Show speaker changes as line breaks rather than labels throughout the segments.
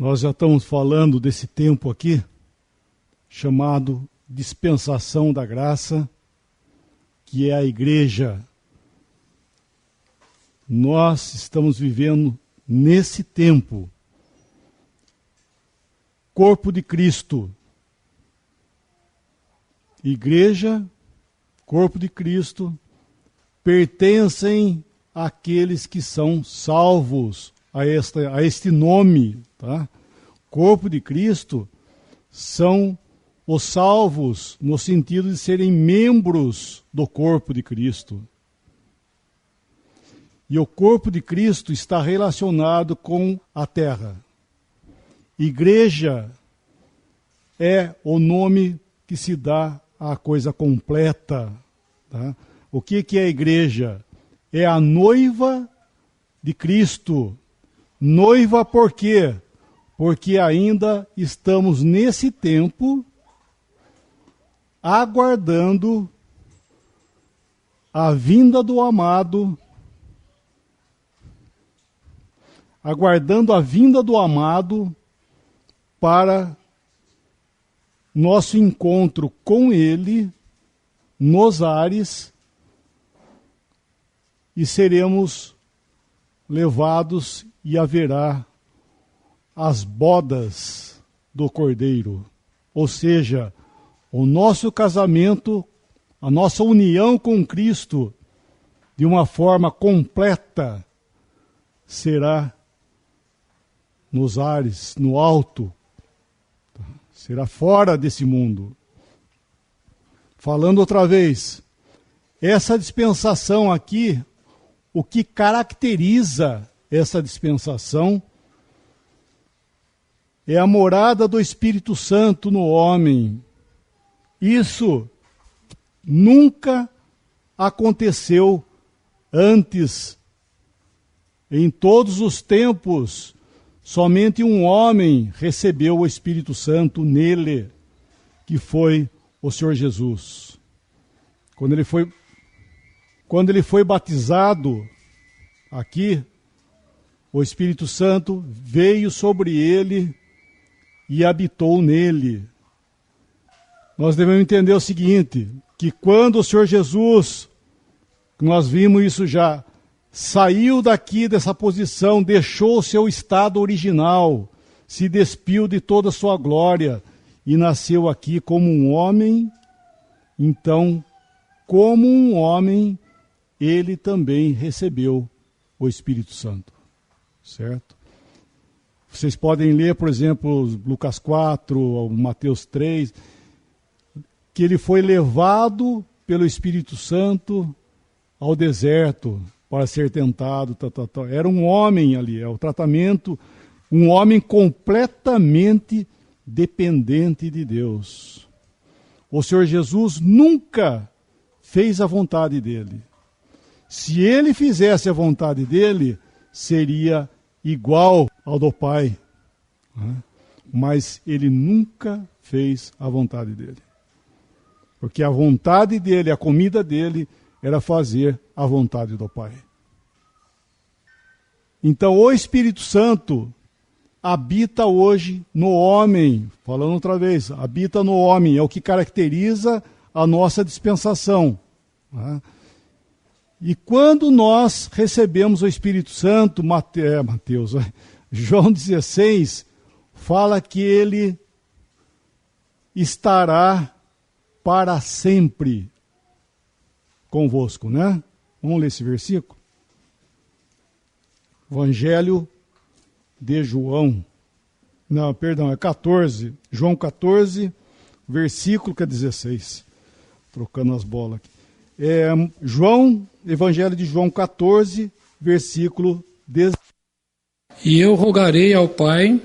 Nós já estamos falando desse tempo aqui, chamado dispensação da graça, que é a igreja. Nós estamos vivendo nesse tempo. Corpo de Cristo. Igreja, corpo de Cristo, pertencem àqueles que são salvos a este nome, tá? Corpo de Cristo são os salvos no sentido de serem membros do corpo de Cristo. E o corpo de Cristo está relacionado com a terra. Igreja é o nome que se dá à coisa completa. Tá? O que é a igreja? É a noiva de Cristo. Noiva por quê? Porque ainda estamos nesse tempo aguardando a vinda do amado, para nosso encontro com ele nos ares, e seremos levados e haverá as bodas do Cordeiro, ou seja, o nosso casamento, a nossa união com Cristo, de uma forma completa, será nos ares, no alto, será fora desse mundo. Falando outra vez, essa dispensação aqui, o que caracteriza essa dispensação é a morada do Espírito Santo no homem. Isso nunca aconteceu antes. Em todos os tempos, somente um homem recebeu o Espírito Santo nele, que foi o Senhor Jesus. Quando ele foi batizado aqui, o Espírito Santo veio sobre ele e habitou nele. Nós devemos entender o seguinte, que quando o Senhor Jesus, nós vimos isso já, saiu daqui dessa posição, deixou o seu estado original, se despiu de toda a sua glória e nasceu aqui como um homem, então, como um homem, ele também recebeu o Espírito Santo, certo? Vocês podem ler, por exemplo, Lucas 4, Mateus 3, que ele foi levado pelo Espírito Santo ao deserto para ser tentado. Era um homem ali, é o tratamento, um homem completamente dependente de Deus. O Senhor Jesus nunca fez a vontade dele. Se ele fizesse a vontade dele, seria igual ao do Pai. Mas ele nunca fez a vontade dele. Porque a vontade dele, a comida dele, era fazer a vontade do Pai. Então o Espírito Santo habita hoje no homem. Falando outra vez, habita no homem. É o que caracteriza a nossa dispensação. E quando nós recebemos o Espírito Santo, João 16, fala que ele estará para sempre convosco, né? Vamos ler esse versículo? Evangelho de João. Não, perdão, é 14. João 14, versículo que é 16. Trocando as bolas aqui. Evangelho de João 14, versículo 16.
E eu rogarei ao Pai,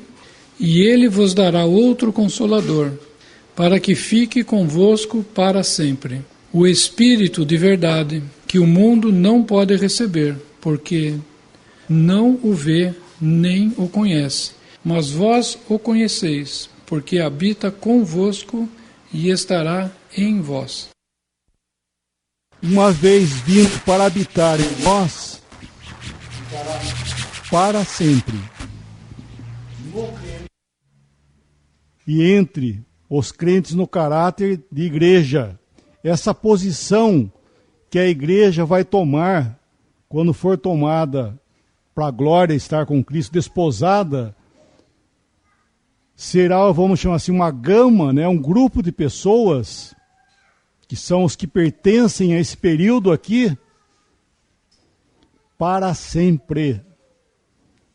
e ele vos dará outro Consolador, para que fique convosco para sempre. O Espírito de verdade, que o mundo não pode receber, porque não o vê nem o conhece. Mas vós o conheceis, porque habita convosco e estará em vós.
Uma vez vindo para habitar em vós, para sempre. No crente e entre os crentes no caráter de igreja. Essa posição que a igreja vai tomar quando for tomada para a glória, estar com Cristo, desposada, será, vamos chamar assim, uma gama, né, um grupo de pessoas, que são os que pertencem a esse período aqui, para sempre.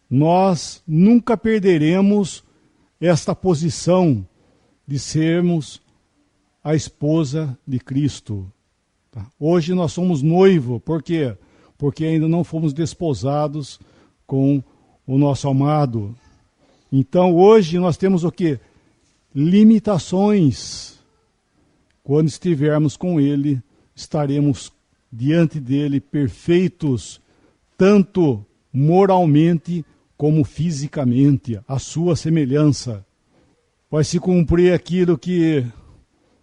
Nós nunca perderemos esta posição de sermos a esposa de Cristo. Tá? Hoje nós somos noivo, por quê? Porque ainda não fomos desposados com o nosso amado. Então hoje nós temos o quê? Limitações. Quando estivermos com Ele, estaremos diante dele perfeitos, tanto moralmente como fisicamente, a sua semelhança. Vai se cumprir aquilo que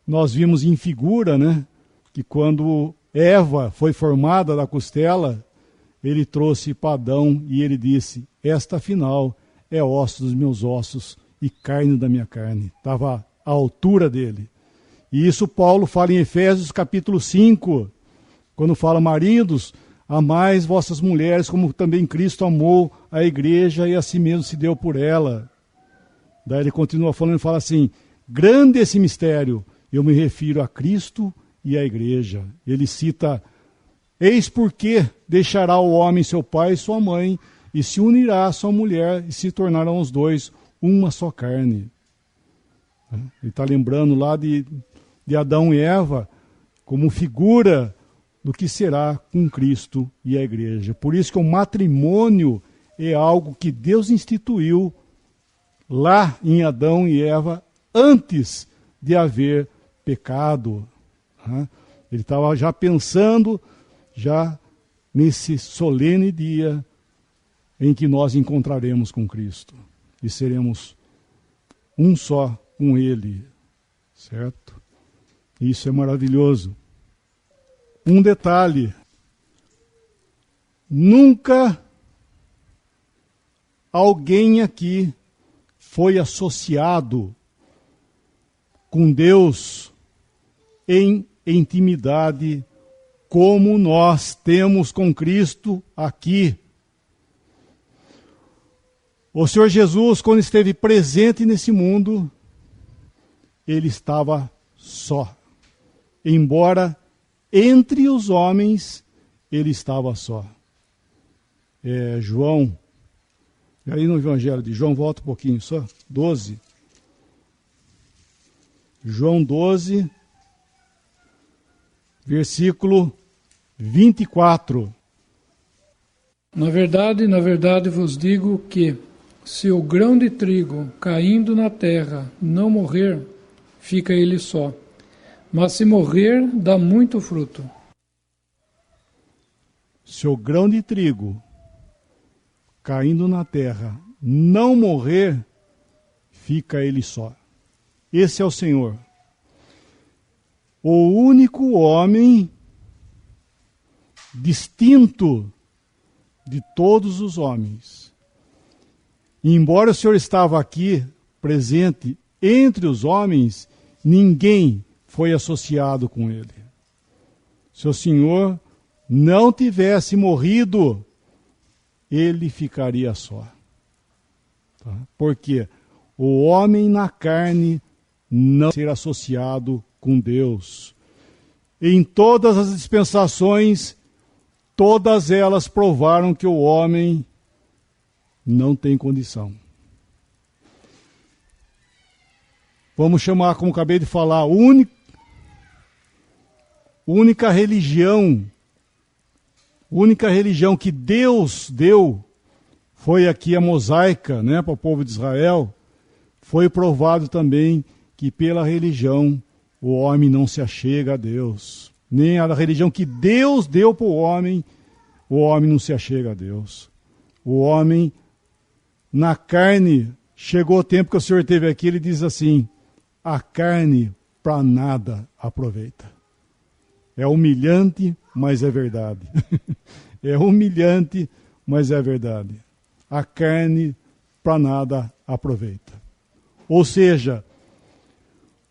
nós vimos em figura, né? Que quando Eva foi formada da costela, ele trouxe para Adão e ele disse: esta afinal é osso dos meus ossos e carne da minha carne. Estava à altura dele. E isso Paulo fala em Efésios capítulo 5, quando fala: maridos, amais vossas mulheres como também Cristo amou a igreja e a si mesmo se deu por ela. Daí ele continua falando e fala assim: grande esse mistério, eu me refiro a Cristo e à igreja. Ele cita: eis porque deixará o homem seu pai e sua mãe, e se unirá à sua mulher, e se tornarão os dois uma só carne. Ele está lembrando lá de Adão e Eva como figura do que será com Cristo e a igreja. Por isso que o matrimônio é algo que Deus instituiu lá em Adão e Eva, antes de haver pecado. Ele estava já pensando, já nesse solene dia em que nós encontraremos com Cristo e seremos um só com Ele, certo? Isso é maravilhoso. Um detalhe: nunca alguém aqui foi associado com Deus em intimidade como nós temos com Cristo aqui. O Senhor Jesus, quando esteve presente nesse mundo, ele estava só. Embora entre os homens ele estava só. João, e aí no Evangelho de João, volta um pouquinho só, 12. João 12, versículo 24.
Na verdade vos digo que, se o grão de trigo caindo na terra não morrer, fica ele só. Mas se morrer, dá muito fruto.
Se o grão de trigo caindo na terra não morrer, fica ele só. Esse é o Senhor. O único homem distinto de todos os homens. E embora o Senhor estava aqui, presente entre os homens, ninguém foi associado com ele. Se o Senhor não tivesse morrido, ele ficaria só. Tá? Porque o homem na carne não ser associado com Deus. Em todas as dispensações, todas elas provaram que o homem não tem condição. Vamos chamar, como acabei de falar, única religião que Deus deu foi aqui a mosaica, né, para o povo de Israel. Foi provado também que pela religião o homem não se achega a Deus. Nem a religião que Deus deu para o homem não se achega a Deus. O homem, na carne, chegou o tempo que o Senhor esteve aqui, ele diz assim: a carne para nada aproveita. É humilhante, mas é verdade. É humilhante, mas é verdade. A carne para nada aproveita. Ou seja,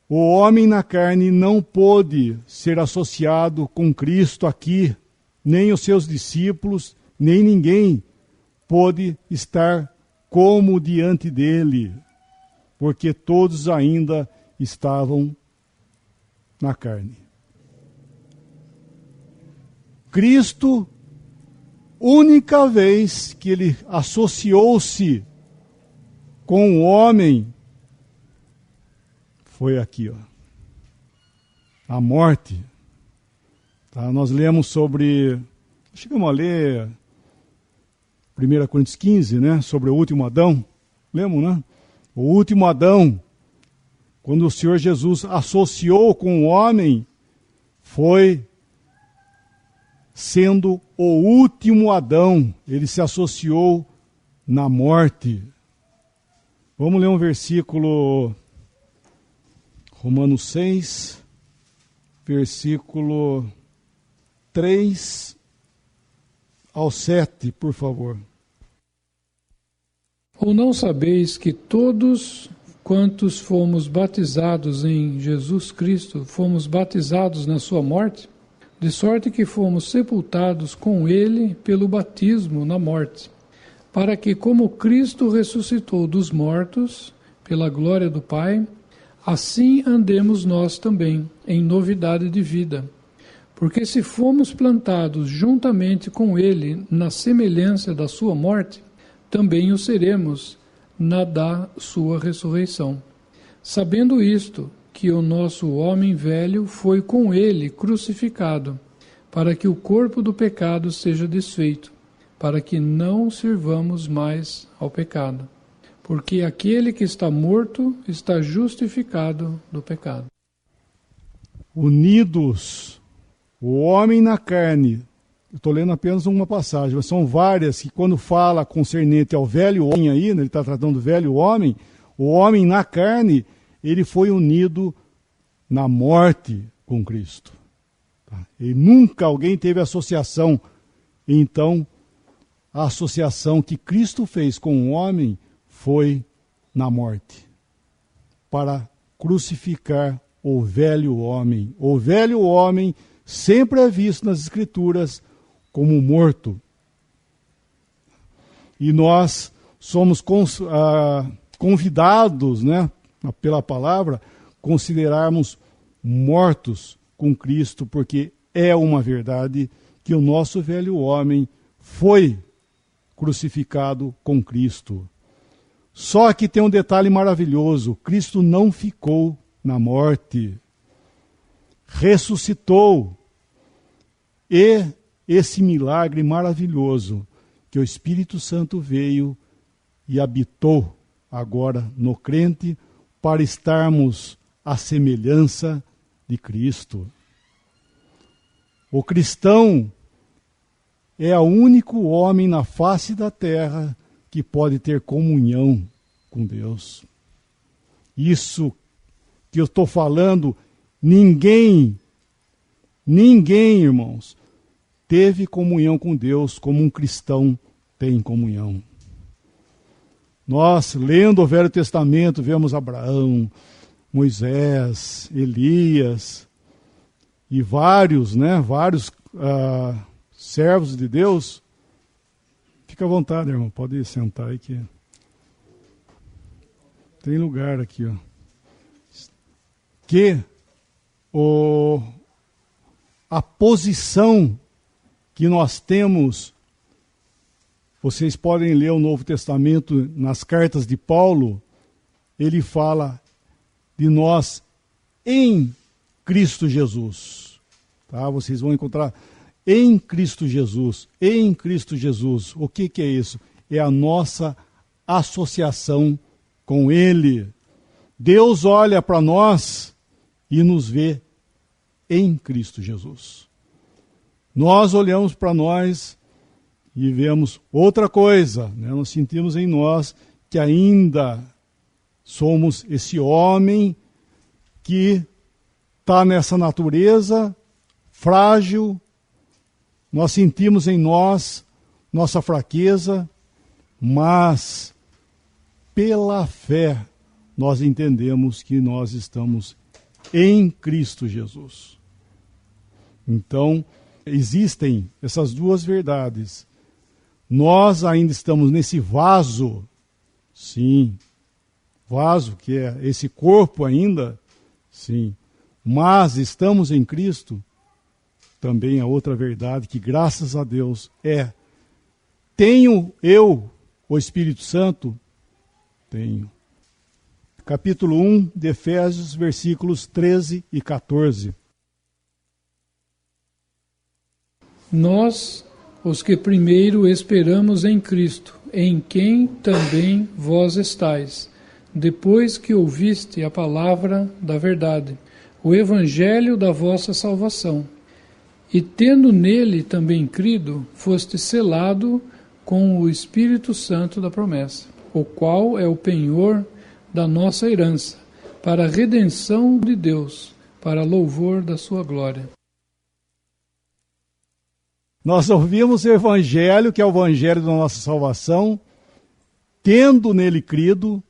O homem na carne não pôde ser associado com Cristo aqui, nem os seus discípulos, nem ninguém pôde estar como diante dele, porque todos ainda estavam na carne. Cristo, única vez que ele associou-se com o homem, foi aqui, ó, a morte. Tá? Nós lemos sobre, chegamos a ler 1 Coríntios 15, né? Sobre o último Adão. Lembram, né? O último Adão, quando o Senhor Jesus associou com o homem, foi sendo o último Adão. Ele se associou na morte. Vamos ler um versículo, Romanos 6, versículo 3 ao 7, por favor.
Ou não sabeis que todos quantos fomos batizados em Jesus Cristo, fomos batizados na sua morte? De sorte que fomos sepultados com ele pelo batismo na morte, para que, como Cristo ressuscitou dos mortos, pela glória do Pai, assim andemos nós também, em novidade de vida. Porque se fomos plantados juntamente com ele na semelhança da sua morte, também o seremos na da sua ressurreição. Sabendo isto, que o nosso homem velho foi com ele crucificado, para que o corpo do pecado seja desfeito, para que não sirvamos mais ao pecado. Porque aquele que está morto está justificado do pecado.
Unidos, o homem na carne. Eu estou lendo apenas uma passagem, mas são várias que quando fala concernente ao velho homem aí, né, ele está tratando do velho homem, o homem na carne, ele foi unido na morte com Cristo. Tá? E nunca alguém teve associação. Então, a associação que Cristo fez com o homem foi na morte, para crucificar o velho homem. O velho homem sempre é visto nas Escrituras como morto. E nós somos convidados, né, pela palavra, considerarmos mortos com Cristo, porque é uma verdade que o nosso velho homem foi crucificado com Cristo. Só que tem um detalhe maravilhoso: Cristo não ficou na morte, ressuscitou. E esse milagre maravilhoso, que o Espírito Santo veio e habitou agora no crente, para estarmos à semelhança de Cristo. O cristão é o único homem na face da terra que pode ter comunhão com Deus. Isso que eu estou falando, ninguém, irmãos, teve comunhão com Deus como um cristão tem comunhão. Nós, lendo o Velho Testamento, vemos Abraão, Moisés, Elias e vários servos de Deus. Fica à vontade, irmão, pode sentar aí que tem lugar aqui, ó. Que a posição que nós temos, vocês podem ler o Novo Testamento nas cartas de Paulo, ele fala de nós em Cristo Jesus. Tá? Vocês vão encontrar em Cristo Jesus, em Cristo Jesus. O que é isso? É a nossa associação com Ele. Deus olha para nós e nos vê em Cristo Jesus. Nós olhamos para nós e vemos outra coisa, né? Nós sentimos em nós que ainda somos esse homem que está nessa natureza frágil. Nós sentimos em nós nossa fraqueza, mas pela fé nós entendemos que nós estamos em Cristo Jesus. Então, existem essas duas verdades. Nós ainda estamos nesse vaso, sim, vaso que é esse corpo ainda, sim, mas estamos em Cristo. Também a outra verdade que, graças a Deus, tenho eu o Espírito Santo? Tenho. Capítulo 1 de Efésios, versículos 13 e 14.
Nós, os que primeiro esperamos em Cristo, em quem também vós estáis, depois que ouviste a palavra da verdade, o evangelho da vossa salvação, e tendo nele também crido, foste selado com o Espírito Santo da promessa, o qual é o penhor da nossa herança, para a redenção de Deus, para louvor da sua glória.
Nós ouvimos o Evangelho, que é o Evangelho da nossa salvação, tendo nele crido,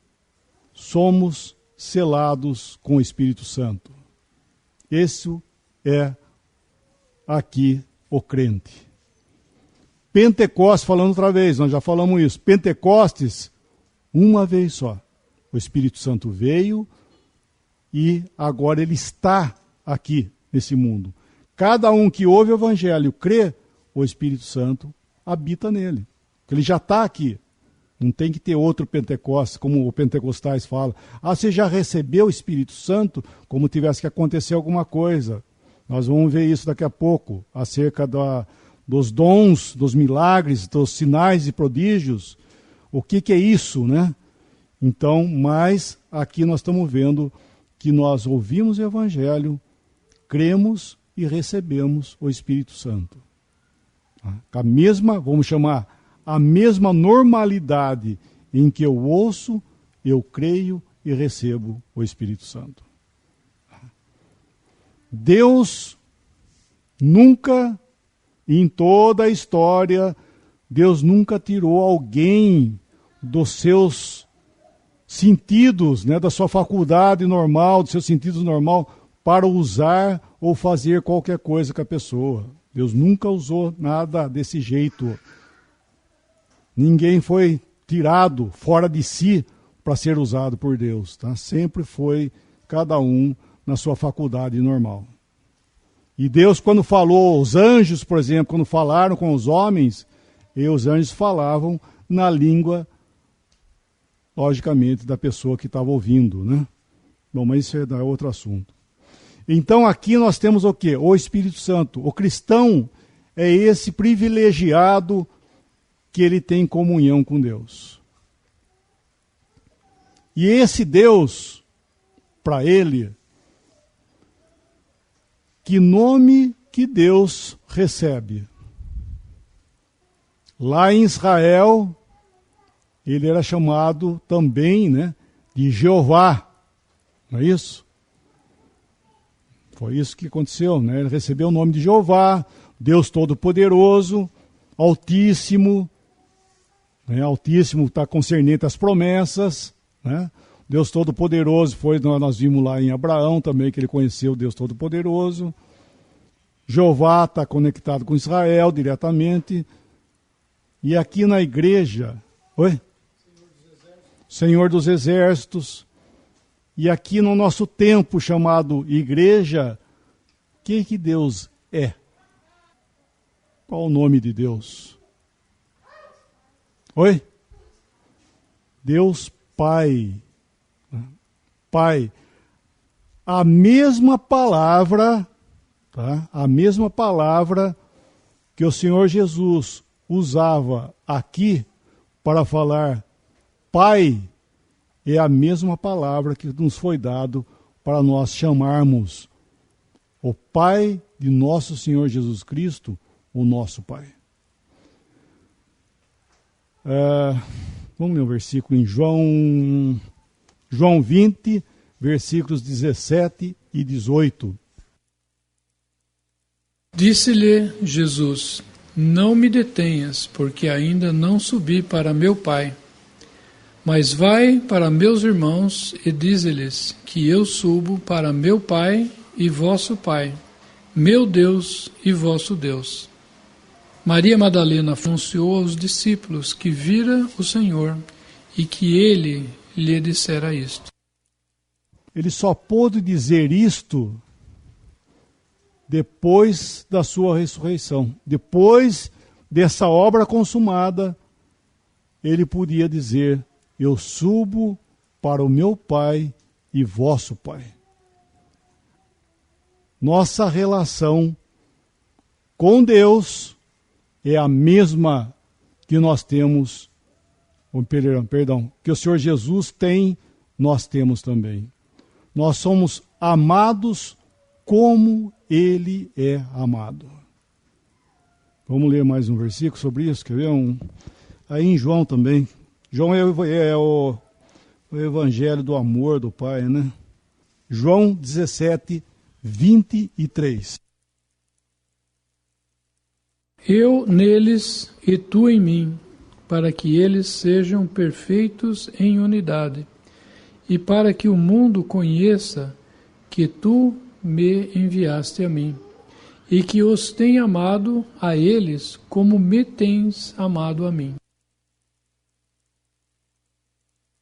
somos selados com o Espírito Santo. Esse é aqui o crente. Pentecostes, falando outra vez, nós já falamos isso. Pentecostes, uma vez só. O Espírito Santo veio e agora ele está aqui nesse mundo. Cada um que ouve o Evangelho, crê, o Espírito Santo habita nele. Ele já está aqui. Não tem que ter outro Pentecostes, como o Pentecostais fala. Você já recebeu o Espírito Santo, como tivesse que acontecer alguma coisa. Nós vamos ver isso daqui a pouco, acerca dos dons, dos milagres, dos sinais e prodígios. O que é isso, né? Então, mas aqui nós estamos vendo que nós ouvimos o Evangelho, cremos e recebemos o Espírito Santo. A mesma, vamos chamar, a mesma normalidade em que eu ouço, eu creio e recebo o Espírito Santo. Deus nunca, em toda a história, Deus nunca tirou alguém dos seus sentidos, né, da sua faculdade normal, dos seus sentidos normal, para usar ou fazer qualquer coisa com a pessoa. Deus nunca usou nada desse jeito. Ninguém foi tirado fora de si para ser usado por Deus. Tá? Sempre foi cada um na sua faculdade normal. E Deus, quando falou, os anjos, por exemplo, quando falaram com os homens, os anjos falavam na língua, logicamente, da pessoa que estava ouvindo, né? Bom, mas isso é outro assunto. Então aqui nós temos o quê? O Espírito Santo. O cristão é esse privilegiado que ele tem comunhão com Deus. E esse Deus, para ele, que nome que Deus recebe? Lá em Israel, ele era chamado também, né, de Jeová, não é isso? Foi isso que aconteceu, né? Ele recebeu o nome de Jeová, Deus Todo-Poderoso, Altíssimo, né? Altíssimo está concernente às promessas, né? Deus Todo-Poderoso foi, nós vimos lá em Abraão também, que ele conheceu Deus Todo-Poderoso. Jeová está conectado com Israel diretamente. E aqui na igreja, Senhor dos Exércitos. E aqui no nosso tempo chamado igreja, quem que Deus é? Qual o nome de Deus? Deus Pai. Pai. A mesma palavra, tá? A mesma palavra que o Senhor Jesus usava aqui para falar Pai, é a mesma palavra que nos foi dado para nós chamarmos o Pai de nosso Senhor Jesus Cristo, o nosso Pai. Vamos ler um versículo em João 20, versículos 17 e 18.
Disse-lhe Jesus: Não me detenhas, porque ainda não subi para meu Pai. Mas vai para meus irmãos e dize-lhes que eu subo para meu Pai e vosso Pai, meu Deus e vosso Deus. Maria Madalena anunciou aos discípulos que vira o Senhor e que ele lhe dissera isto.
Ele só pôde dizer isto depois da sua ressurreição. Depois dessa obra consumada, ele podia dizer: eu subo para o meu Pai e vosso Pai. Nossa relação com Deus é a mesma que nós temos, que o Senhor Jesus tem, nós temos também. Nós somos amados como Ele é amado. Vamos ler mais um versículo sobre isso, quer ver? Aí em João também. João é o evangelho do amor do Pai, né? João 17, 23.
Eu neles e tu em mim, para que eles sejam perfeitos em unidade, e para que o mundo conheça que tu me enviaste a mim, e que os tenha amado a eles como me tens amado a mim.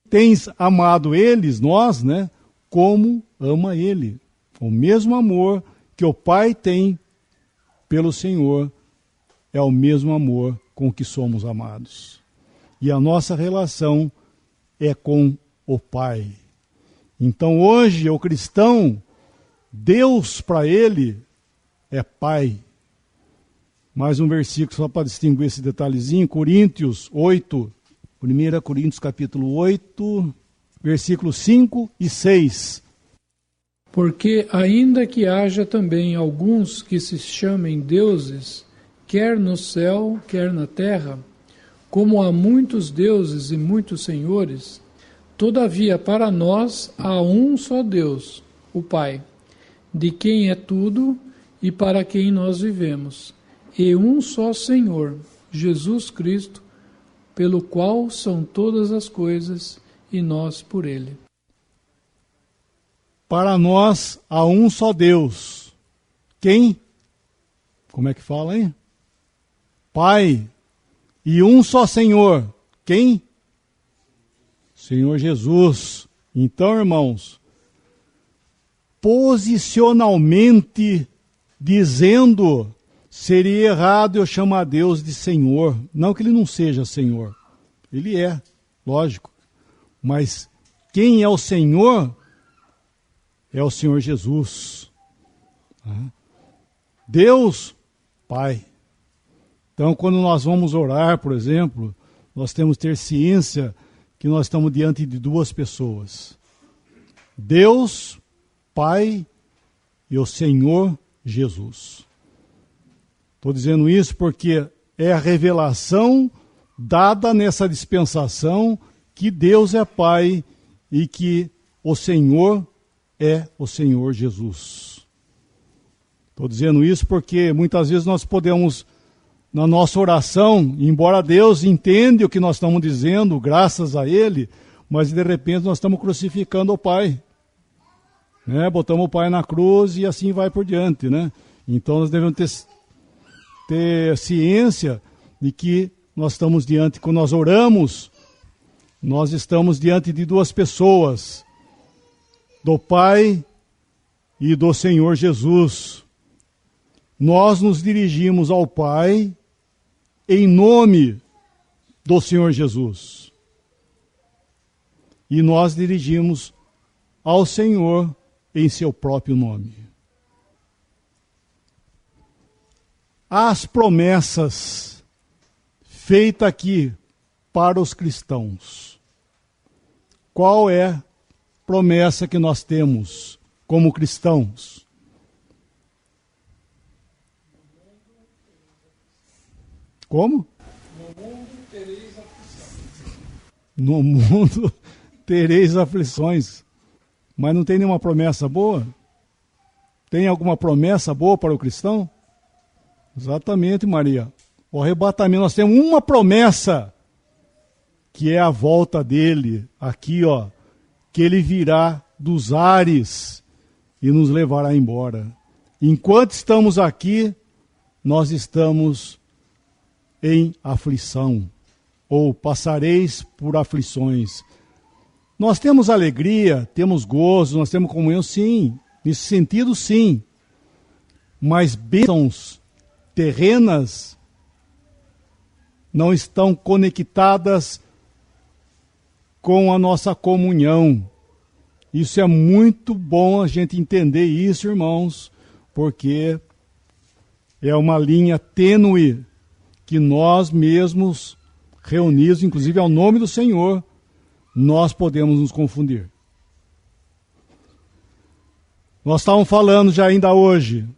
Tens amado eles, nós, né? Como ama Ele. O mesmo amor que o Pai tem pelo Senhor é o mesmo amor com que somos amados. E a nossa relação é com o Pai. Então hoje o cristão, Deus para ele é Pai. Mais um versículo só para distinguir esse detalhezinho, Coríntios 8, 1 Coríntios capítulo 8, versículos 5 e 6.
Porque ainda que haja também alguns que se chamem deuses, quer no céu, quer na terra, como há muitos deuses e muitos senhores, todavia para nós há um só Deus, o Pai, de quem é tudo e para quem nós vivemos, e um só Senhor, Jesus Cristo, pelo qual são todas as coisas e nós por Ele.
Para nós há um só Deus. Quem? Como é que fala aí? Pai. E um só Senhor. Quem? Senhor Jesus. Então, irmãos, posicionalmente dizendo, seria errado eu chamar Deus de Senhor. Não que Ele não seja Senhor. Ele é, lógico. Mas quem é o Senhor é o Senhor Jesus. Deus, Pai. Então, quando nós vamos orar, por exemplo, nós temos que ter ciência que nós estamos diante de duas pessoas. Deus, Pai e o Senhor Jesus. Estou dizendo isso porque é a revelação dada nessa dispensação que Deus é Pai e que o Senhor é o Senhor Jesus. Estou dizendo isso porque muitas vezes nós podemos, na nossa oração, embora Deus entenda o que nós estamos dizendo, graças a Ele, mas de repente nós estamos crucificando o Pai. Né? Botamos o Pai na cruz e assim vai por diante. Né? Então nós devemos ter ciência de que nós estamos diante, quando nós oramos, nós estamos diante de duas pessoas, do Pai e do Senhor Jesus. Nós nos dirigimos ao Pai em nome do Senhor Jesus. E nós dirigimos ao Senhor em seu próprio nome. As promessas feitas aqui para os cristãos. Qual é a promessa que nós temos como cristãos? Como? No mundo tereis aflições. Mas não tem nenhuma promessa boa? Tem alguma promessa boa para o cristão? Exatamente, Maria. O arrebatamento, nós temos uma promessa que é a volta dele, aqui, ó, que ele virá dos ares e nos levará embora. Enquanto estamos aqui, nós estamos em aflição, ou passareis por aflições. Nós temos alegria, temos gozo, nós temos comunhão, sim, nesse sentido, sim. Mas bênçãos terrenas não estão conectadas com a nossa comunhão. Isso é muito bom a gente entender isso, irmãos, porque é uma linha tênue que nós mesmos, reunidos, inclusive ao nome do Senhor, nós podemos nos confundir. Nós estávamos falando já ainda hoje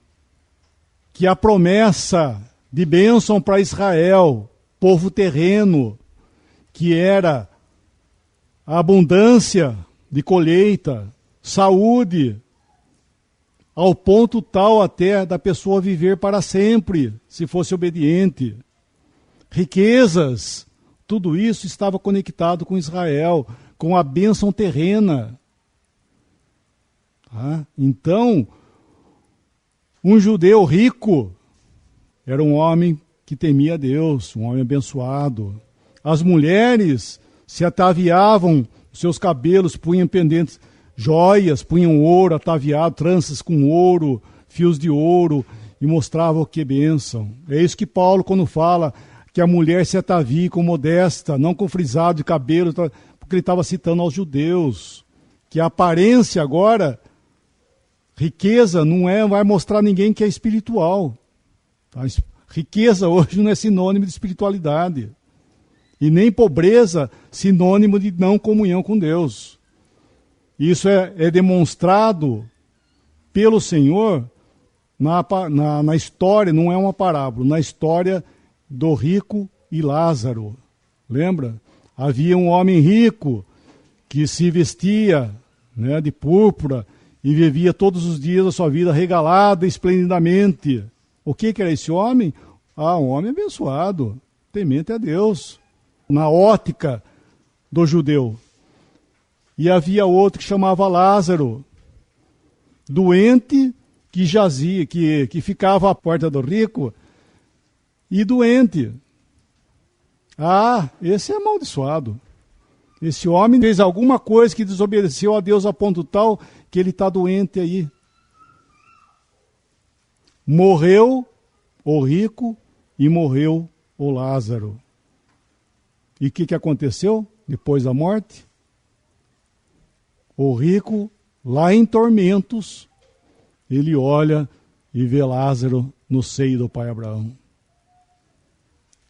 que a promessa de bênção para Israel, povo terreno, que era a abundância de colheita, saúde, ao ponto tal até da pessoa viver para sempre, se fosse obediente. Riquezas, tudo isso estava conectado com Israel, com a bênção terrena. Tá? Então, um judeu rico era um homem que temia Deus, um homem abençoado. As mulheres se ataviavam, seus cabelos punham pendentes, joias, punham ouro ataviado, tranças com ouro, fios de ouro, e mostravam que bênção. É isso que Paulo, quando fala que a mulher se atavie com modesta, não com frisado de cabelo, porque ele estava citando aos judeus, que a aparência agora, riqueza, não vai mostrar a ninguém que é espiritual. Tá? Riqueza hoje não é sinônimo de espiritualidade. E nem pobreza sinônimo de não comunhão com Deus. Isso é demonstrado pelo Senhor na história, não é uma parábola, na história do rico e Lázaro. Lembra? Havia um homem rico que se vestia, né, de púrpura e vivia todos os dias da sua vida regalada esplendidamente. O que era esse homem? Um homem abençoado, temente a Deus, na ótica do judeu. E havia outro que chamava Lázaro, doente, que jazia, que ficava à porta do rico, e doente. Esse é amaldiçoado. Esse homem fez alguma coisa que desobedeceu a Deus a ponto tal que ele está doente aí. Morreu o rico e morreu o Lázaro. E o que aconteceu depois da morte? O rico, lá em tormentos, ele olha e vê Lázaro no seio do pai Abraão.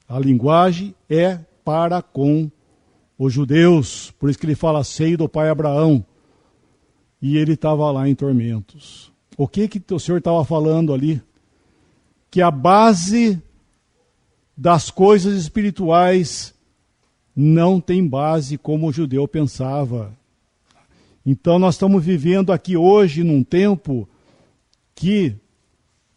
A linguagem é para com os judeus, por isso que ele fala seio do pai Abraão. E ele estava lá em tormentos. O que o Senhor estava falando ali? Que a base das coisas espirituais não tem base como o judeu pensava. Então nós estamos vivendo aqui hoje num tempo que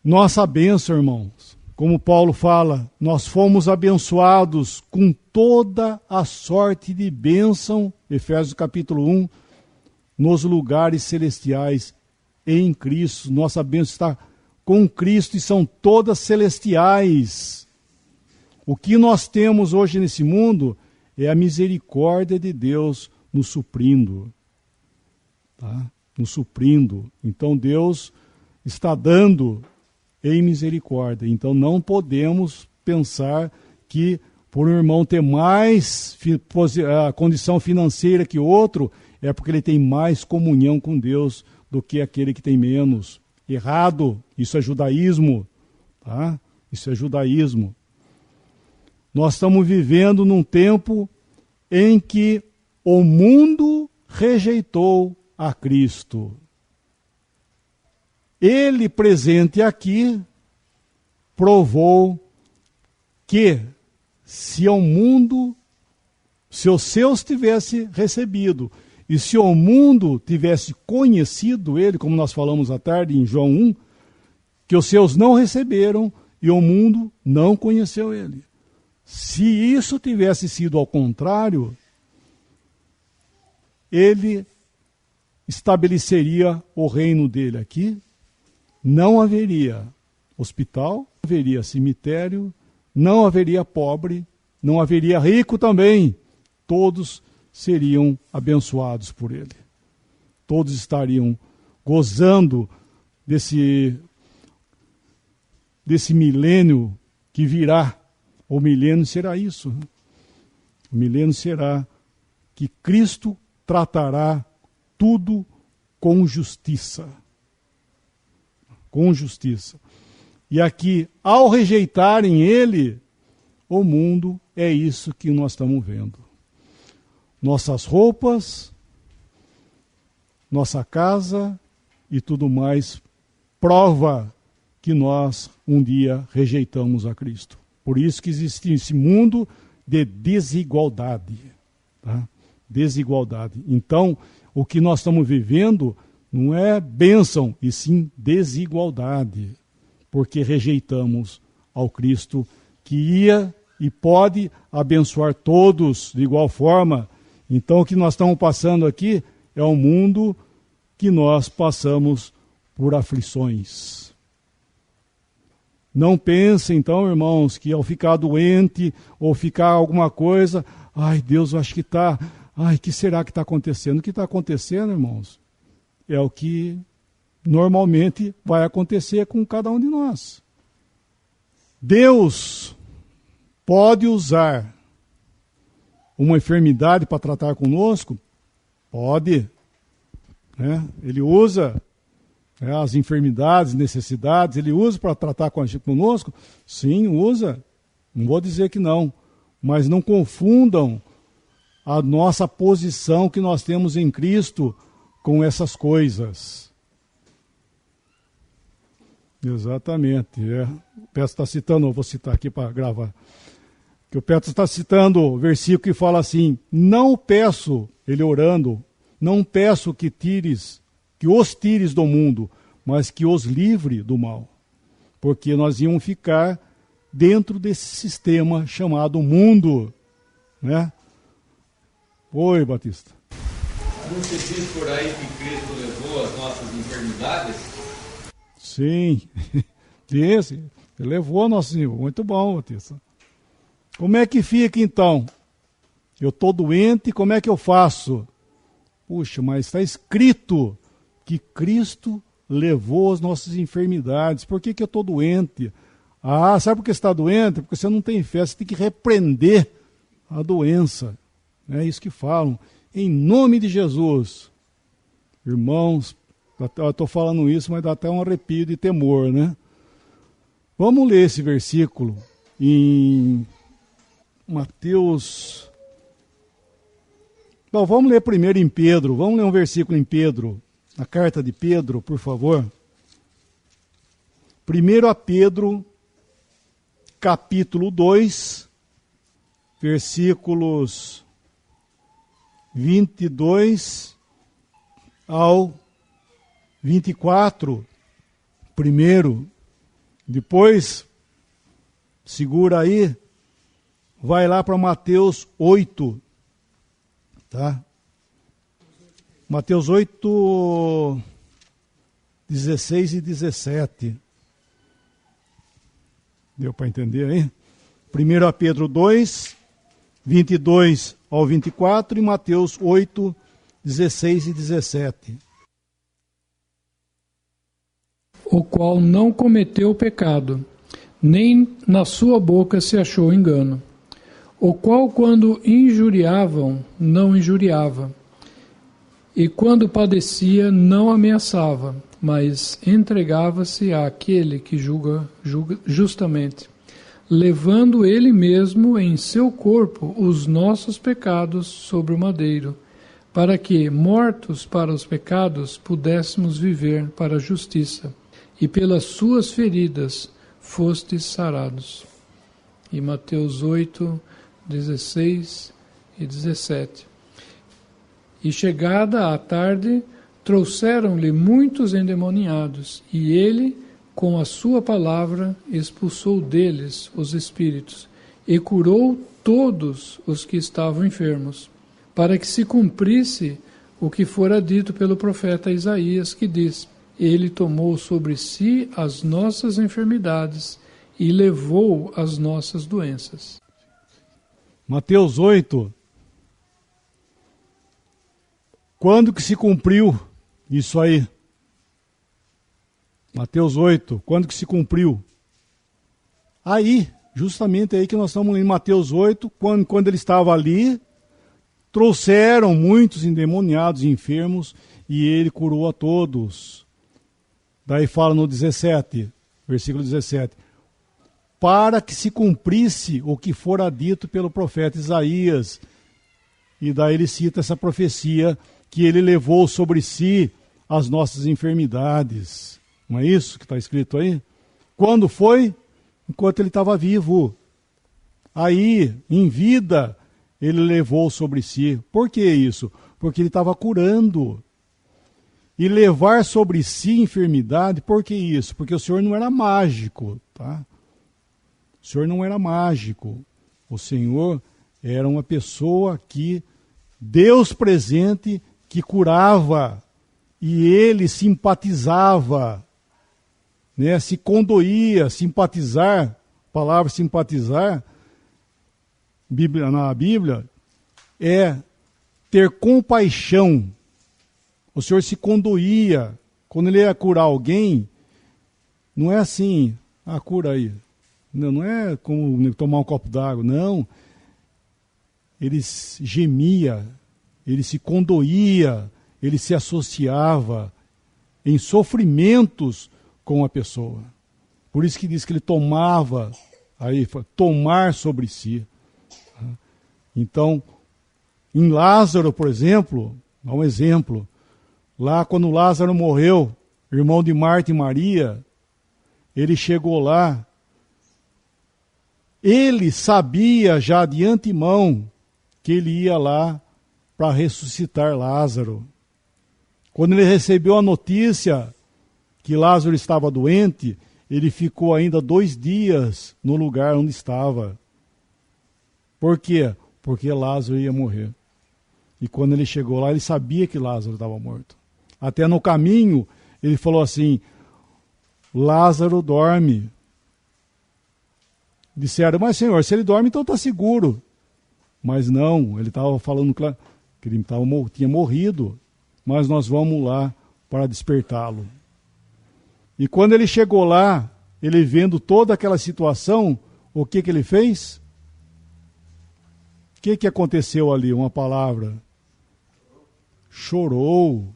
nossa bênção, irmãos, como Paulo fala, nós fomos abençoados com toda a sorte de bênção, Efésios capítulo 1, nos lugares celestiais em Cristo. Nossa bênção está com Cristo e são todas celestiais. O que nós temos hoje nesse mundo é a misericórdia de Deus nos suprindo. Tá? Nos suprindo. Então Deus está dando em misericórdia. Então não podemos pensar que por um irmão ter mais condição financeira que outro, é porque ele tem mais comunhão com Deus do que aquele que tem menos. Errado. Isso é judaísmo. Tá? Isso é judaísmo. Nós estamos vivendo num tempo em que o mundo rejeitou a Cristo. Ele, presente aqui, provou que se os seus tivesse recebido, e se o mundo tivesse conhecido ele, como nós falamos à tarde em João 1, que os seus não receberam e o mundo não conheceu ele. Se isso tivesse sido ao contrário, ele estabeleceria o reino dele aqui. Não haveria hospital, não haveria cemitério, não haveria pobre, não haveria rico também. Todos seriam abençoados por ele. Todos estariam gozando desse milênio que virá. O milênio será isso. O milênio será que Cristo tratará tudo com justiça. Com justiça. E aqui, ao rejeitarem ele, o mundo é isso que nós estamos vendo. Nossas roupas, nossa casa e tudo mais prova que nós um dia rejeitamos a Cristo. Por isso que existe esse mundo de desigualdade. Tá? Desigualdade. Então, o que nós estamos vivendo não é bênção, e sim desigualdade. Porque rejeitamos ao Cristo que ia e pode abençoar todos de igual forma. Então, o que nós estamos passando aqui é um mundo que nós passamos por aflições. Não pense, então, irmãos, que ao ficar doente ou ficar alguma coisa, ai, Deus, eu acho que está, ai, que será que está acontecendo? O que está acontecendo, irmãos, é o que normalmente vai acontecer com cada um de nós. Deus pode usar uma enfermidade para tratar conosco? Pode. Né? Ele usa as enfermidades, necessidades, ele usa para tratar conosco? Sim, usa. Não vou dizer que não. Mas não confundam a nossa posição que nós temos em Cristo com essas coisas. Exatamente. O Petro está citando, eu vou citar aqui para gravar, que o Petro está citando o versículo que fala assim: não peço, ele orando, não peço que os tires do mundo, mas que os livre do mal. Porque nós íamos ficar dentro desse sistema chamado mundo. Né? Oi, Batista.
Não se diz por aí que Cristo levou as nossas enfermidades?
Sim, ele levou a nossas enfermidades. Muito bom, Batista. Como é que fica então? Eu estou doente, como é que eu faço? Puxa, mas está escrito que Cristo levou as nossas enfermidades. Por que eu estou doente? Ah, sabe por que você está doente? Porque você não tem fé, você tem que repreender a doença. É isso que falam. Em nome de Jesus. Irmãos, eu estou falando isso, mas dá até um arrepio de temor, né? Vamos ler esse versículo em Mateus. Bom, vamos ler primeiro em Pedro. Vamos ler um versículo em Pedro. Na carta de Pedro, por favor. 1 Pedro, capítulo 2, versículos 22 ao 24. Primeiro. Depois, segura aí, vai lá para Mateus 8. Tá? Mateus 8, 16 e 17. Deu para entender, hein? 1 Pedro 2, 22 ao 24 e Mateus 8, 16 e 17.
O qual não cometeu pecado, nem na sua boca se achou engano. O qual, quando injuriavam, não injuriava, e quando padecia, não ameaçava, mas entregava-se àquele que julga justamente, levando ele mesmo em seu corpo os nossos pecados sobre o madeiro, para que, mortos para os pecados, pudéssemos viver para a justiça, e pelas suas feridas fostes sarados. E Mateus 8, 16 e 17. E chegada a tarde, trouxeram-lhe muitos endemoniados, e ele, com a sua palavra, expulsou deles os espíritos, e curou todos os que estavam enfermos, para que se cumprisse o que fora dito pelo profeta Isaías, que diz: Ele tomou sobre si as nossas enfermidades e levou as nossas doenças.
Mateus 8. Quando que se cumpriu isso aí? Mateus 8. Quando que se cumpriu? Aí, justamente aí que nós estamos em Mateus 8, quando ele estava ali, trouxeram muitos endemoniados e enfermos e ele curou a todos. Daí fala no 17, versículo 17. Para que se cumprisse o que fora dito pelo profeta Isaías. E daí ele cita essa profecia que ele levou sobre si as nossas enfermidades. Não é isso que está escrito aí? Quando foi? Enquanto ele estava vivo. Aí, em vida, ele levou sobre si. Por que isso? Porque ele estava curando. E levar sobre si enfermidade, por que isso? Porque o Senhor não era mágico, tá? O Senhor não era mágico. O Senhor era uma pessoa que, Deus presente, que curava. E ele simpatizava, né? Se condoía, simpatizar, a palavra simpatizar, na Bíblia, é ter compaixão. O Senhor se condoía. Quando ele ia curar alguém, não é assim, cura aí. Não é como tomar um copo d'água, não. Ele gemia, ele se condoía, ele se associava em sofrimentos com a pessoa. Por isso que diz que ele tomava, aí, tomar sobre si. Então, em Lázaro, por exemplo, dá um exemplo, lá quando Lázaro morreu, irmão de Marta e Maria, ele chegou lá, ele sabia já de antemão que ele ia lá para ressuscitar Lázaro. Quando ele recebeu a notícia que Lázaro estava doente, ele ficou ainda 2 dias no lugar onde estava. Por quê? Porque Lázaro ia morrer. E quando ele chegou lá, ele sabia que Lázaro estava morto. Até no caminho, ele falou assim, Lázaro dorme. Disseram, mas Senhor, se ele dorme, então está seguro. Mas não, ele estava falando que ele tinha morrido, mas nós vamos lá para despertá-lo. E quando ele chegou lá, ele vendo toda aquela situação, o que ele fez? O que aconteceu ali? Uma palavra. Chorou.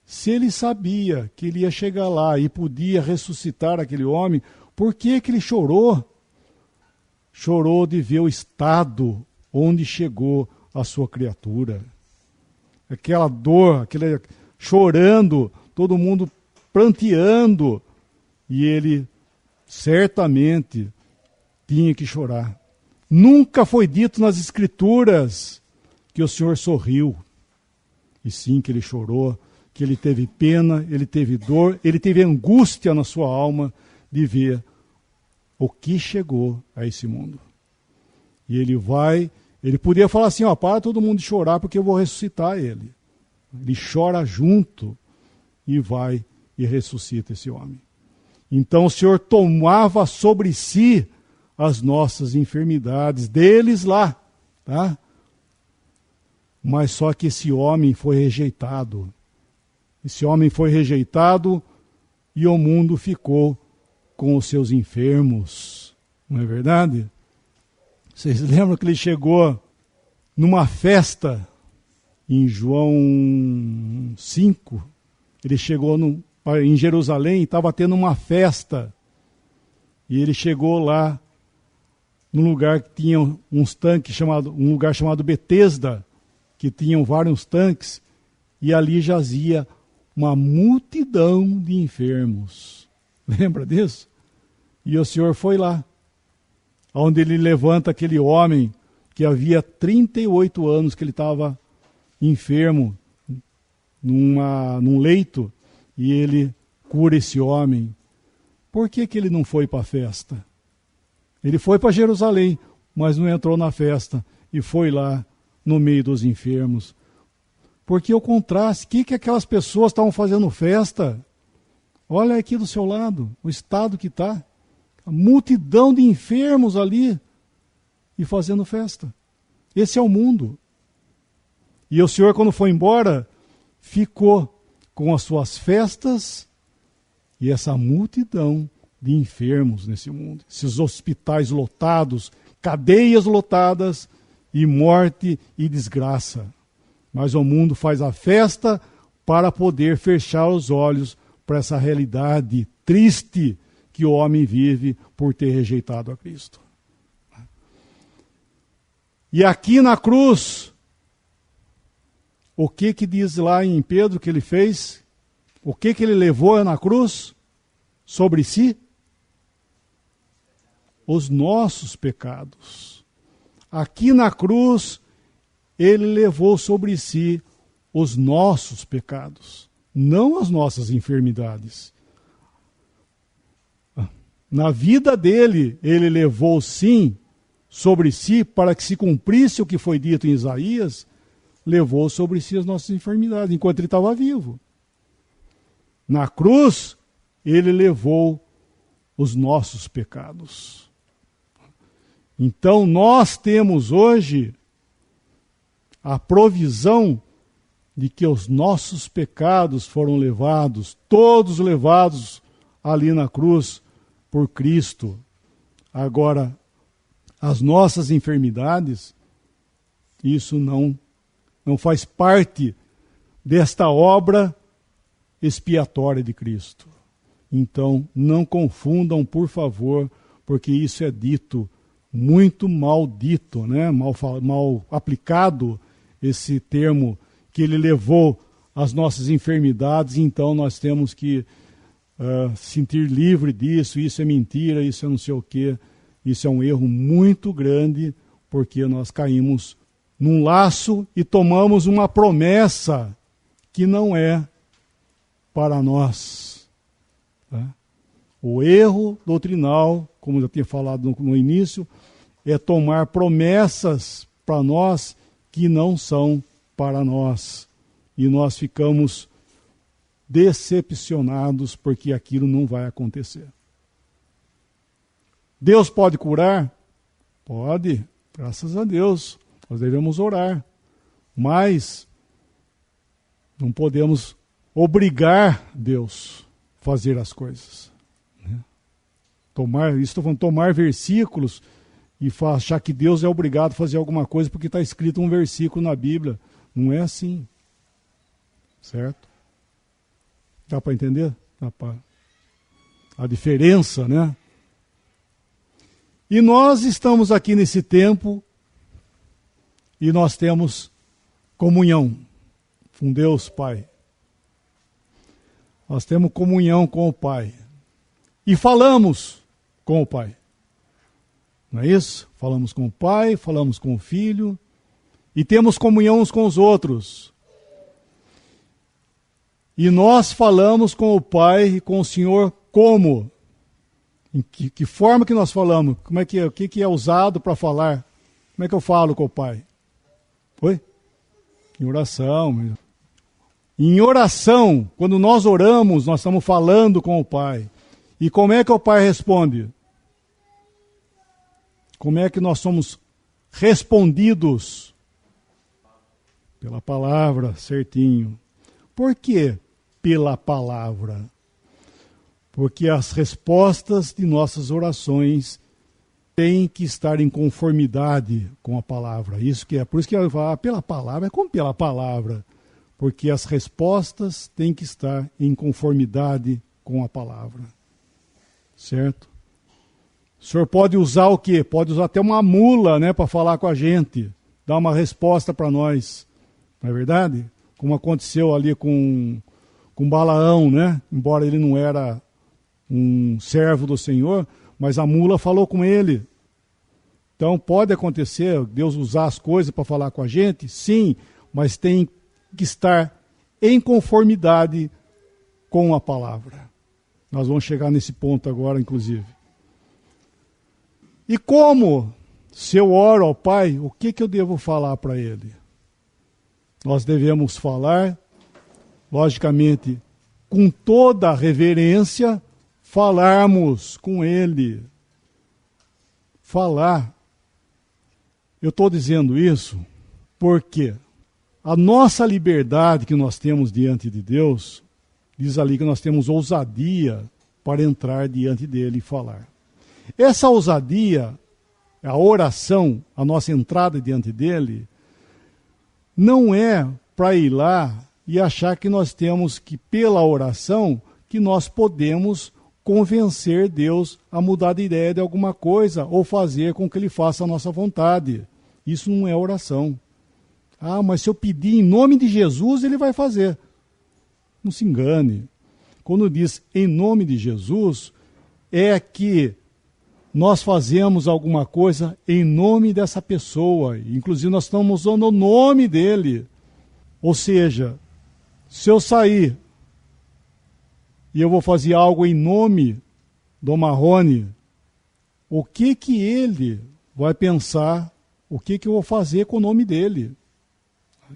Se ele sabia que ele ia chegar lá e podia ressuscitar aquele homem, por que ele chorou? Chorou de ver o estado onde chegou a sua criatura. Aquela dor, chorando, todo mundo pranteando. E ele certamente tinha que chorar. Nunca foi dito nas Escrituras que o Senhor sorriu. E sim que ele chorou, que ele teve pena, ele teve dor, ele teve angústia na sua alma de ver o que chegou a esse mundo. E ele podia falar assim, para todo mundo de chorar porque eu vou ressuscitar ele. Ele chora junto e vai e ressuscita esse homem. Então o Senhor tomava sobre si as nossas enfermidades, deles lá, tá? Mas só que esse homem foi rejeitado. Esse homem foi rejeitado e o mundo ficou com os seus enfermos. Não é verdade? Vocês lembram que ele chegou numa festa em João 5? Ele chegou em Jerusalém, estava tendo uma festa. E ele chegou lá num lugar que tinha uns tanques, um lugar chamado Betesda, que tinham vários tanques, e ali jazia uma multidão de enfermos. Lembra disso? E o Senhor foi lá, onde ele levanta aquele homem que havia 38 anos que ele estava enfermo num leito, e ele cura esse homem. Por que ele não foi para a festa? Ele foi para Jerusalém, mas não entrou na festa e foi lá no meio dos enfermos. Porque o contraste, o que aquelas pessoas estavam fazendo festa? Olha aqui do seu lado, o estado que está. A multidão de enfermos ali e fazendo festa. Esse é o mundo. E o Senhor, quando foi embora, ficou com as suas festas e essa multidão de enfermos nesse mundo. Esses hospitais lotados, cadeias lotadas e morte e desgraça. Mas o mundo faz a festa para poder fechar os olhos para essa realidade triste que o homem vive por ter rejeitado a Cristo. E aqui na cruz, o que diz lá em Pedro que ele fez? O que ele levou na cruz sobre si? Os nossos pecados. Aqui na cruz, ele levou sobre si os nossos pecados, não as nossas enfermidades. Na vida dele, ele levou sim sobre si, para que se cumprisse o que foi dito em Isaías, levou sobre si as nossas enfermidades, enquanto ele estava vivo. Na cruz, ele levou os nossos pecados. Então, nós temos hoje a provisão de que os nossos pecados foram levados, todos levados ali na cruz por Cristo. Agora, as nossas enfermidades, isso não faz parte desta obra expiatória de Cristo. Então, não confundam, por favor, porque isso é dito, muito mal dito, né? mal aplicado, esse termo, que ele levou as nossas enfermidades, então nós temos que sentir livre disso, isso é mentira, isso é não sei o quê. Isso é um erro muito grande, porque nós caímos num laço e tomamos uma promessa que não é para nós. Tá? O erro doutrinal, como eu já tinha falado no início, é tomar promessas para nós que não são para nós. E nós ficamos decepcionados porque aquilo não vai acontecer. Deus pode curar? Pode, graças a Deus. Nós devemos orar. Mas não podemos obrigar Deus a fazer as coisas. Né? Tomar versículos e achar que Deus é obrigado a fazer alguma coisa porque está escrito um versículo na Bíblia. Não é assim. Certo? Dá para entender? Dá para... A diferença, né? E nós estamos aqui nesse tempo e nós temos comunhão com Deus Pai. Nós temos comunhão com o Pai. E falamos com o Pai. Não é isso? Falamos com o Pai, falamos com o Filho e temos comunhão uns com os outros. E nós falamos com o Pai e com o Senhor como? Em que forma que nós falamos? Como é que é? O que é usado para falar? Como é que eu falo com o Pai? Oi? Em oração. Em oração, quando nós oramos, nós estamos falando com o Pai. E como é que o Pai responde? Como é que nós somos respondidos? Pela palavra, certinho. Por quê? Pela palavra. Porque as respostas de nossas orações têm que estar em conformidade com a palavra. Por isso que eu falo, pela palavra, é como pela palavra. Porque as respostas têm que estar em conformidade com a palavra. Certo? O senhor pode usar o quê? Pode usar até uma mula, né, para falar com a gente. Dar uma resposta para nós. Não é verdade? Como aconteceu ali com Balaão, né? Embora ele não era um servo do Senhor, mas a mula falou com ele. Então pode acontecer Deus usar as coisas para falar com a gente? Sim, mas tem que estar em conformidade com a palavra. Nós vamos chegar nesse ponto agora, inclusive. E como, se eu oro ao Pai, o que eu devo falar para Ele? nós devemos falar, logicamente, com toda a reverência, falarmos com Ele. Falar. Eu estou dizendo isso porque a nossa liberdade que nós temos diante de Deus, diz ali que nós temos ousadia para entrar diante dele e falar. Essa ousadia, a oração, a nossa entrada diante dele, não é para ir lá e achar que nós temos que, pela oração, que nós podemos convencer Deus a mudar de ideia de alguma coisa ou fazer com que Ele faça a nossa vontade. Isso não é oração. Ah, mas se eu pedir em nome de Jesus, Ele vai fazer. Não se engane. Quando diz em nome de Jesus, é que nós fazemos alguma coisa em nome dessa pessoa. Inclusive nós estamos usando o nome dele. Ou seja, se eu sair e eu vou fazer algo em nome do Marrone, o que ele vai pensar, o que eu vou fazer com o nome dele?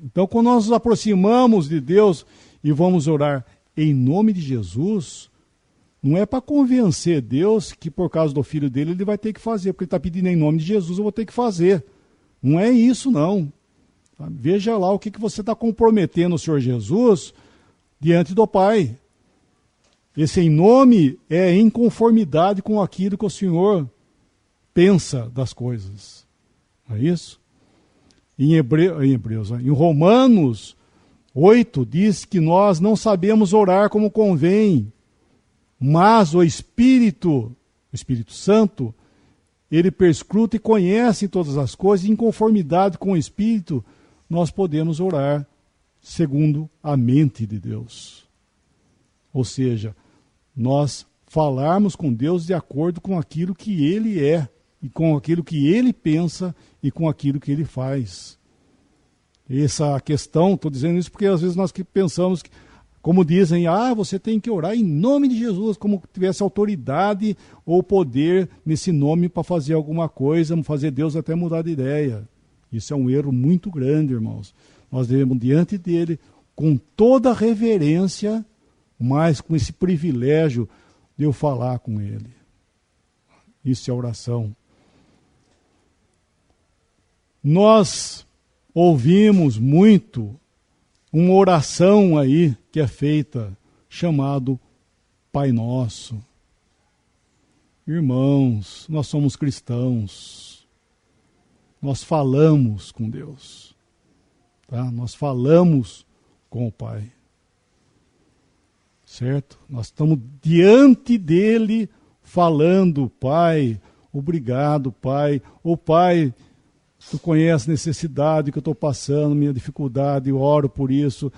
Então, quando nós nos aproximamos de Deus e vamos orar em nome de Jesus, não é para convencer Deus que por causa do filho dele ele vai ter que fazer, porque ele está pedindo em nome de Jesus, eu vou ter que fazer. Não é isso, não. Veja lá o que você está comprometendo o Senhor Jesus diante do Pai. Esse em nome é em conformidade com aquilo que o Senhor pensa das coisas. Não é isso? Em Romanos 8 diz que nós não sabemos orar como convém, mas o Espírito Santo, ele perscruta e conhece todas as coisas, e em conformidade com o Espírito, nós podemos orar segundo a mente de Deus. Ou seja, nós falarmos com Deus de acordo com aquilo que Ele é, e com aquilo que Ele pensa, e com aquilo que Ele faz. Essa questão, estou dizendo isso porque às vezes nós que pensamos, como dizem, você tem que orar em nome de Jesus, como se tivesse autoridade ou poder nesse nome para fazer alguma coisa, fazer Deus até mudar de ideia. Isso é um erro muito grande, irmãos. Nós devemos diante dele, com toda a reverência, mas com esse privilégio de eu falar com ele. Isso é oração. Nós ouvimos muito uma oração aí que é feita, chamado Pai Nosso. Irmãos, nós somos cristãos. Nós falamos com Deus. Tá? Nós falamos com o Pai. Certo? Nós estamos diante dele falando, Pai, obrigado, Pai. Ô Pai, tu conheces a necessidade que eu estou passando, minha dificuldade, eu oro por isso,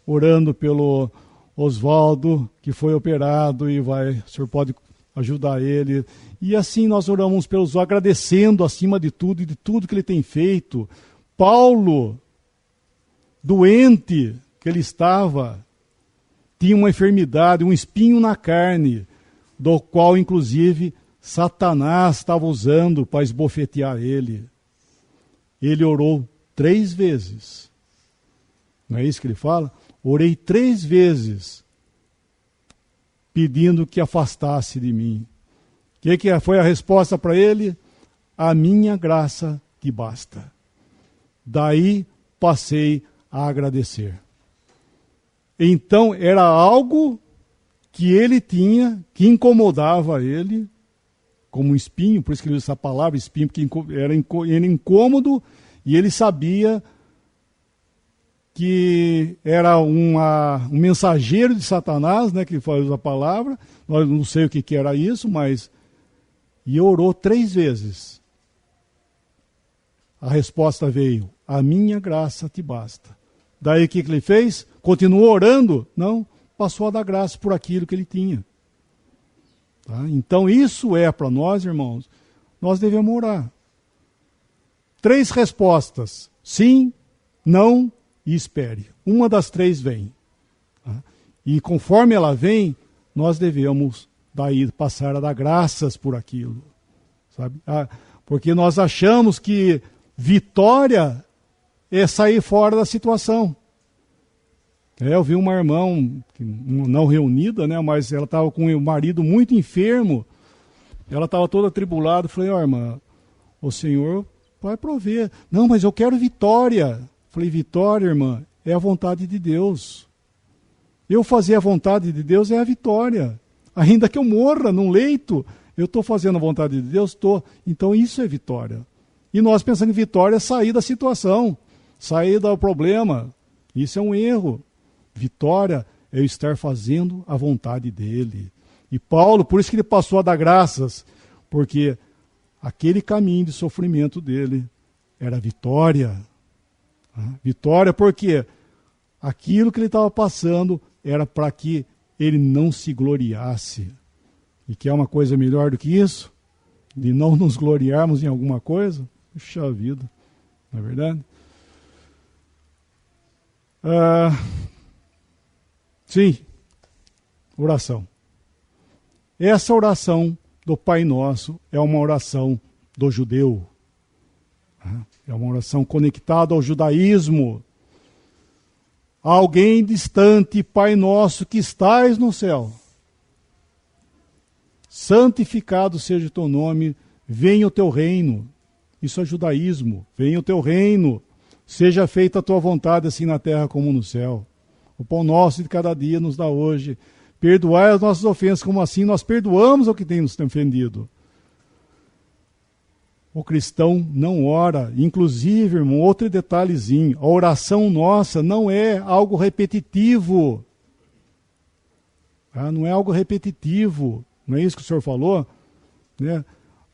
orando pelo Oswaldo, que foi operado, e o Senhor pode ajudar ele. E assim nós oramos pelos agradecendo acima de tudo, e de tudo que ele tem feito. Paulo, doente que ele estava, tinha uma enfermidade, um espinho na carne, do qual inclusive Satanás estava usando para esbofetear ele. Ele orou 3 vezes. Não é isso que ele fala? Orei 3 vezes, pedindo que afastasse de mim. O que foi a resposta para ele? A minha graça te basta. Daí passei a agradecer. Então era algo que ele tinha, que incomodava ele, como um espinho, por isso que ele usa essa palavra espinho, porque era incômodo, e ele sabia que era um mensageiro de Satanás, né, que faz a palavra. Nós não sei o que era isso, mas... E orou 3 vezes. A resposta veio, a minha graça te basta. Daí o que ele fez? Continuou orando? Não, passou a dar graça por aquilo que ele tinha. Tá? Então isso é para nós, irmãos, nós devemos orar. 3 respostas, sim, não e espere. Uma das 3 vem. Tá? E conforme ela vem, nós devemos daí passar a dar graças por aquilo. Sabe? Porque nós achamos que vitória é sair fora da situação. Eu vi uma irmã, não reunida, né, mas ela estava com o marido muito enfermo. Ela estava toda atribulada. Falei, irmã, o Senhor vai prover. Não, mas eu quero vitória. Falei, vitória, irmã, é a vontade de Deus. Eu fazer a vontade de Deus é a vitória. Ainda que eu morra num leito, eu estou fazendo a vontade de Deus, estou. Então isso é vitória. E nós pensando em vitória é sair da situação, sair do problema. Isso é um erro. Vitória é eu estar fazendo a vontade dele. E Paulo, por isso que ele passou a dar graças, porque aquele caminho de sofrimento dele era vitória. Vitória porque aquilo que ele estava passando era para que ele não se gloriasse. E que é uma coisa melhor do que isso? De não nos gloriarmos em alguma coisa? Puxa vida, não é verdade? Sim, oração. Essa oração do Pai Nosso é uma oração do judeu. É uma oração conectada ao judaísmo. Alguém distante, Pai Nosso que estais no céu. Santificado seja o teu nome, venha o teu reino. Isso é judaísmo. Venha o teu reino. Seja feita a tua vontade, assim na terra como no céu. O pão nosso de cada dia nos dá hoje. Perdoai as nossas ofensas, como assim nós perdoamos o que tem nos ofendido. O cristão não ora. Inclusive, irmão, outro detalhezinho. A oração nossa não é algo repetitivo. Não é algo repetitivo. Não é isso que o senhor falou? Né?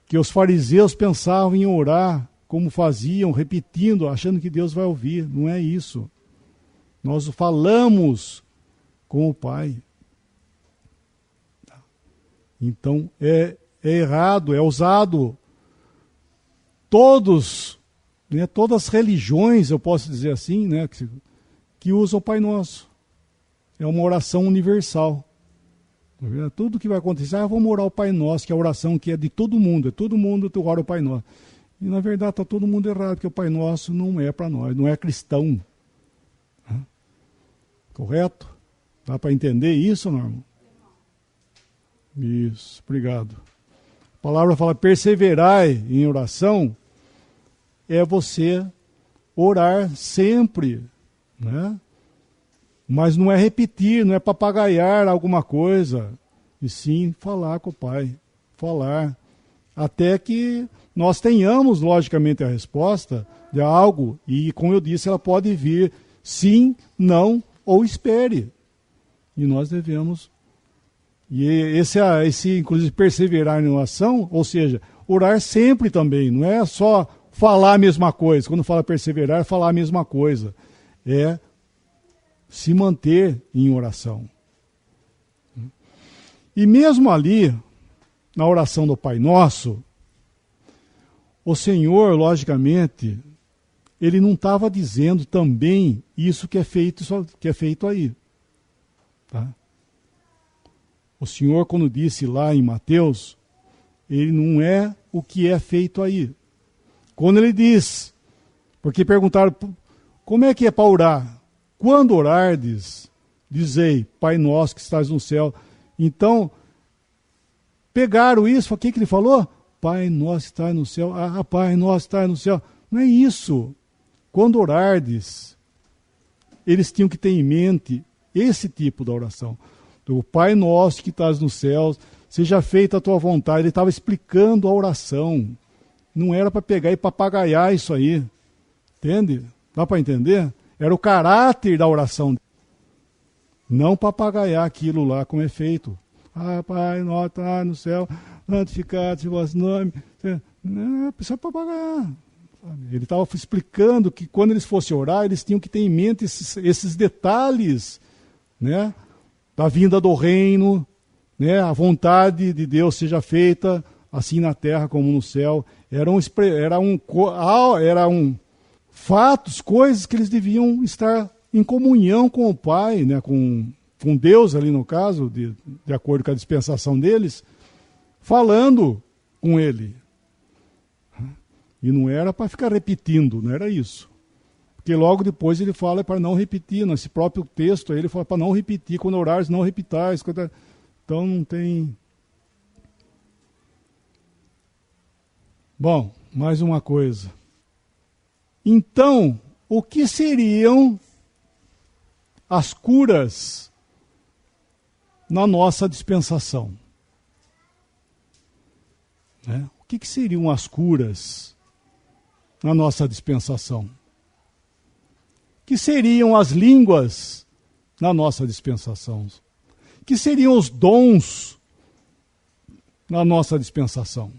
Que os fariseus pensavam em orar como faziam, repetindo, achando que Deus vai ouvir. Não é isso. Nós falamos com o Pai. Então, é errado, é usado. Todas as religiões, eu posso dizer assim, né, que usam o Pai Nosso. É uma oração universal. Tudo que vai acontecer, vamos orar o Pai Nosso, que é a oração que é de todo mundo. É todo mundo que ora o Pai Nosso. E na verdade está todo mundo errado, porque o Pai Nosso não é para nós, não é cristão. Correto? Dá para entender isso, Norma? Isso, obrigado. A palavra fala, perseverai em oração, é você orar sempre, né? Mas não é repetir, não é papagaiar alguma coisa, e sim falar com o Pai, falar, até que nós tenhamos, logicamente, a resposta de algo, e como eu disse, ela pode vir sim, não, ou espere. E nós devemos, e esse inclusive, perseverar em oração, ou seja, orar sempre também, não é só falar a mesma coisa. Quando fala perseverar, é falar a mesma coisa. É se manter em oração. E mesmo ali, na oração do Pai Nosso, o Senhor, logicamente, ele não estava dizendo também isso que é feito aí. Tá? O Senhor, quando disse lá em Mateus, ele não é o que é feito aí. Quando ele diz, porque perguntaram, como é que é para orar? Quando orardes, dizei, Pai Nosso que estás no céu. Então, pegaram isso, o que ele falou? Pai Nosso que estás no céu. Pai Nosso que estás no céu. Não é isso. Quando orardes, eles tinham que ter em mente esse tipo de oração. O Pai Nosso que estás nos céus, seja feita a tua vontade. Ele estava explicando a oração. Não era para pegar e papagaiar isso aí. Entende? Dá para entender? Era o caráter da oração. Não papagaiar aquilo lá como é feito. Pai Nosso que estás no céu, santificado seja o vosso nome. Não precisa papagaiar. Ele estava explicando que quando eles fossem orar, eles tinham que ter em mente esses detalhes, né, da vinda do reino, né, a vontade de Deus seja feita assim na terra como no céu. Eram fatos, coisas que eles deviam estar em comunhão com o Pai, né, com Deus ali no caso, de acordo com a dispensação deles, falando com Ele. E não era para ficar repetindo, não era isso. Porque logo depois ele fala para não repetir, nesse próprio texto aí ele fala para não repetir, quando orares não repitais. Então não tem... Bom, mais uma coisa. Então, o que seriam as curas na nossa dispensação? Né? O que seriam as curas na nossa dispensação? O que seriam as línguas na nossa dispensação? O que seriam os dons na nossa dispensação?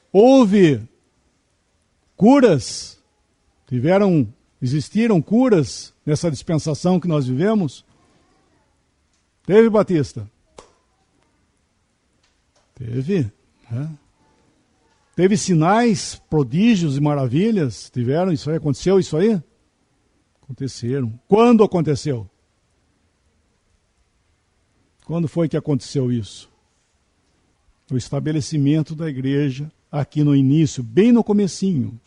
Houve curas? Existiram curas nessa dispensação que nós vivemos? Teve, Batista? Teve, né? Teve sinais, prodígios e maravilhas? Tiveram isso aí? Aconteceu isso aí? Aconteceram. Quando aconteceu? Quando foi que aconteceu isso? O estabelecimento da igreja, aqui no início, bem no comecinho.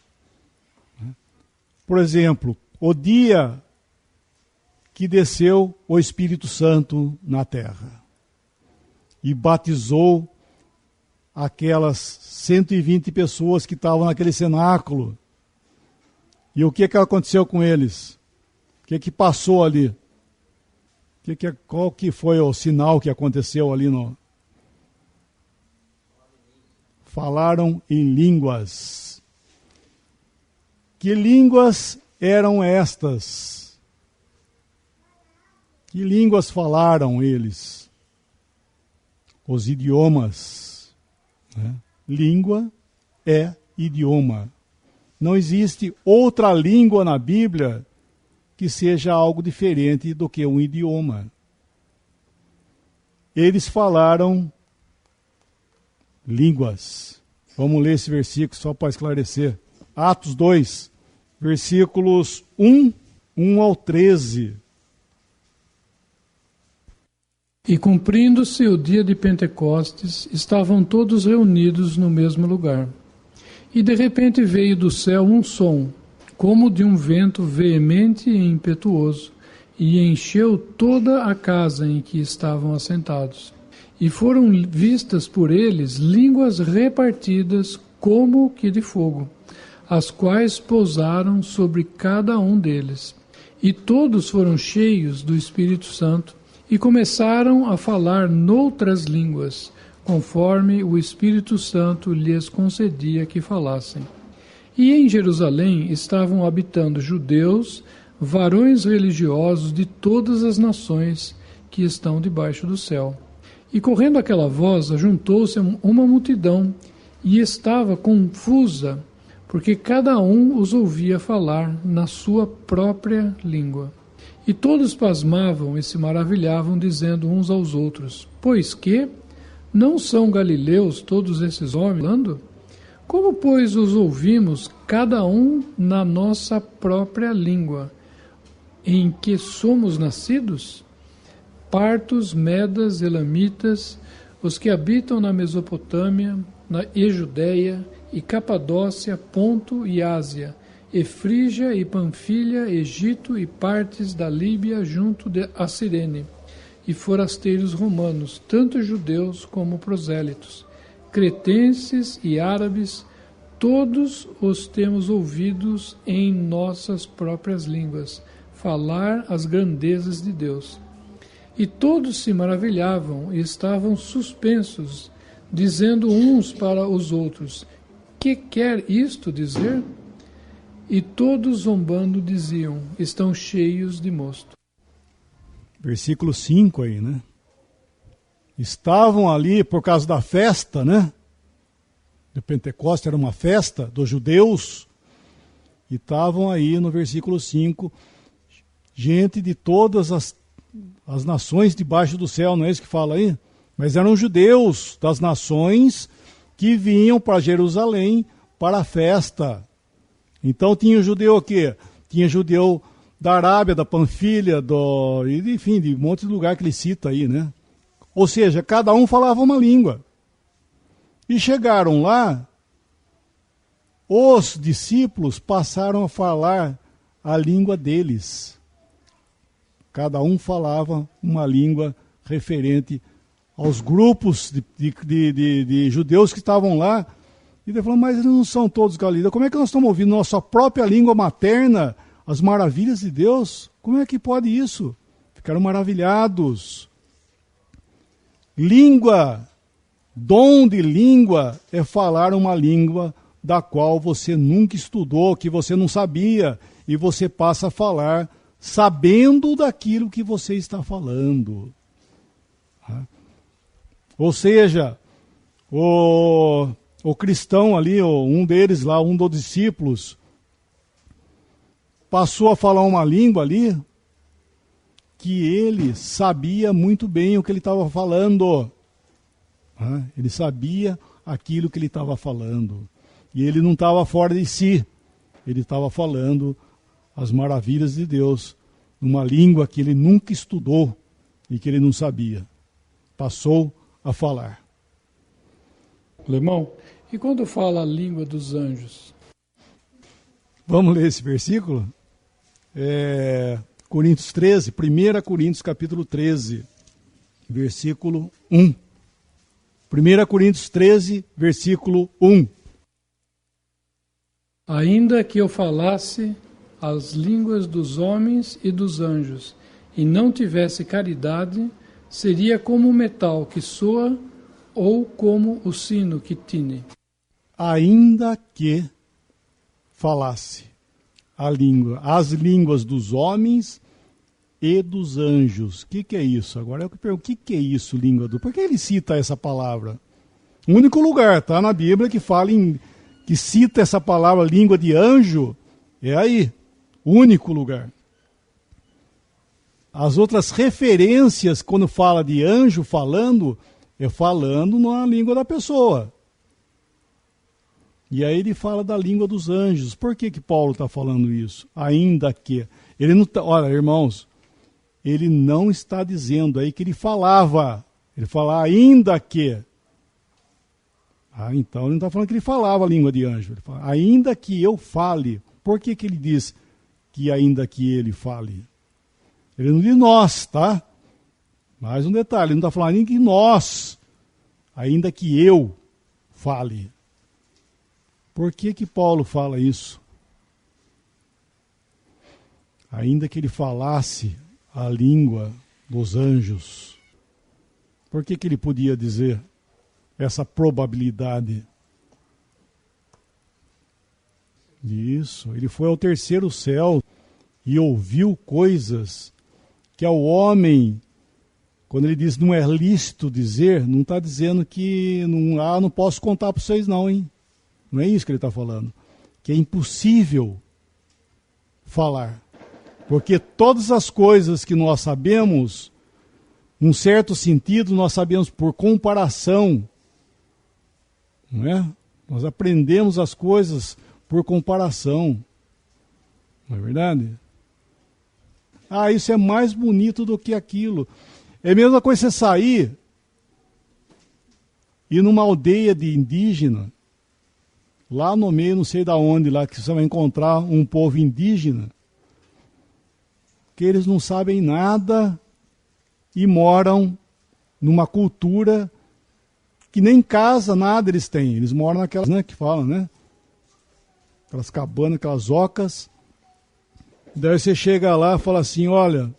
Por exemplo, o dia que desceu o Espírito Santo na terra e batizou aquelas 120 pessoas que estavam naquele cenáculo. E o que aconteceu com eles? O que passou ali? Qual que foi o sinal que aconteceu ali? Falaram em línguas. Que línguas eram estas? Que línguas falaram eles? Os idiomas. Né? Língua é idioma. Não existe outra língua na Bíblia que seja algo diferente do que um idioma. Eles falaram línguas. Vamos ler esse versículo só para esclarecer. Atos 2, versículos 1 ao 13.
E cumprindo-se o dia de Pentecostes, estavam todos reunidos no mesmo lugar. E de repente veio do céu um som, como de um vento veemente e impetuoso, e encheu toda a casa em que estavam assentados. E foram vistas por eles línguas repartidas como que de fogo, as quais pousaram sobre cada um deles. E todos foram cheios do Espírito Santo, e começaram a falar noutras línguas, conforme o Espírito Santo lhes concedia que falassem. E em Jerusalém estavam habitando judeus, varões religiosos de todas as nações que estão debaixo do céu. E correndo aquela voz, ajuntou-se uma multidão, e estava confusa, porque cada um os ouvia falar na sua própria língua. E todos pasmavam e se maravilhavam, dizendo uns aos outros: Pois que? Não são galileus todos esses homens falando? Como, pois, os ouvimos, cada um na nossa própria língua, em que somos nascidos? Partos, medas, elamitas, os que habitam na Mesopotâmia, e Judéia, e Capadócia, Ponto e Ásia, e Frígia e Panfilha, Egito e partes da Líbia junto a Cirene, e forasteiros romanos, tanto judeus como prosélitos, cretenses e árabes, todos os temos ouvidos em nossas próprias línguas, falar as grandezas de Deus. E todos se maravilhavam e estavam suspensos, dizendo uns para os outros: Que quer isto dizer? E todos zombando diziam: Estão cheios de mosto.
Versículo 5 aí, né? Estavam ali por causa da festa, né? Do Pentecostes, era uma festa dos judeus. E estavam aí no versículo 5, gente de todas as nações debaixo do céu, não é isso que fala aí? Mas eram judeus das nações que vinham para Jerusalém para a festa. Então tinha judeu aqui, tinha judeu da Arábia, da Panfilha, enfim, de um monte de lugar que ele cita aí, né? Ou seja, cada um falava uma língua. E chegaram lá, os discípulos passaram a falar a língua deles. Cada um falava uma língua referente aos grupos de judeus que estavam lá. E ele falou, mas eles não são todos galileus. Como é que nós estamos ouvindo nossa própria língua materna, as maravilhas de Deus? Como é que pode isso? Ficaram maravilhados. Língua, dom de língua é falar uma língua da qual você nunca estudou, que você não sabia, e você passa a falar sabendo daquilo que você está falando. Ou seja, o cristão ali, um deles lá, um dos discípulos, passou a falar uma língua ali que ele sabia muito bem o que ele estava falando. Ele sabia aquilo que ele estava falando. E ele não estava fora de si. Ele estava falando as maravilhas de Deus numa língua que ele nunca estudou e que ele não sabia. Passou a falar.
Alemão, e quando fala a língua dos anjos?
Vamos ler esse versículo? Coríntios 13, 1 Coríntios capítulo 13, versículo 1. 1 Coríntios 13, versículo 1.
Ainda que eu falasse as línguas dos homens e dos anjos, e não tivesse caridade, seria como o metal que soa ou como o sino que tine.
Ainda que falasse as línguas dos homens e dos anjos. O que é isso? Agora eu pergunto, o que é isso, língua do... Por que ele cita essa palavra? O único lugar, tá, na Bíblia que que cita essa palavra língua de anjo, é aí. Único lugar. As outras referências, quando fala de anjo falando, é falando na língua da pessoa. E aí ele fala da língua dos anjos. Por que Paulo está falando isso? Ainda que. Ele não tá, olha, irmãos, ele não está dizendo aí que ele falava. Ele fala ainda que. Então ele não está falando que ele falava a língua de anjo. Ele fala, ainda que eu fale. Por que ele diz que ainda que ele fale? Ele não diz nós, tá? Mais um detalhe, ele não está falando nem que nós, ainda que eu fale. Por que Paulo fala isso? Ainda que ele falasse a língua dos anjos, por que ele podia dizer essa probabilidade? Isso, ele foi ao terceiro céu e ouviu coisas que ao homem, quando ele diz não é lícito dizer, não está dizendo que não posso contar para vocês não, hein? Não é isso que ele está falando. Que é impossível falar. Porque todas as coisas que nós sabemos, num certo sentido, nós sabemos por comparação. Não é? Nós aprendemos as coisas por comparação. Não é verdade? Isso é mais bonito do que aquilo. É a mesma coisa você sair e numa aldeia de indígena, lá no meio, não sei da onde, lá que você vai encontrar um povo indígena, que eles não sabem nada e moram numa cultura que nem casa, nada eles têm. Eles moram naquelas, né, que falam, né? Aquelas cabanas, aquelas ocas. Daí você chega lá e fala assim, olha,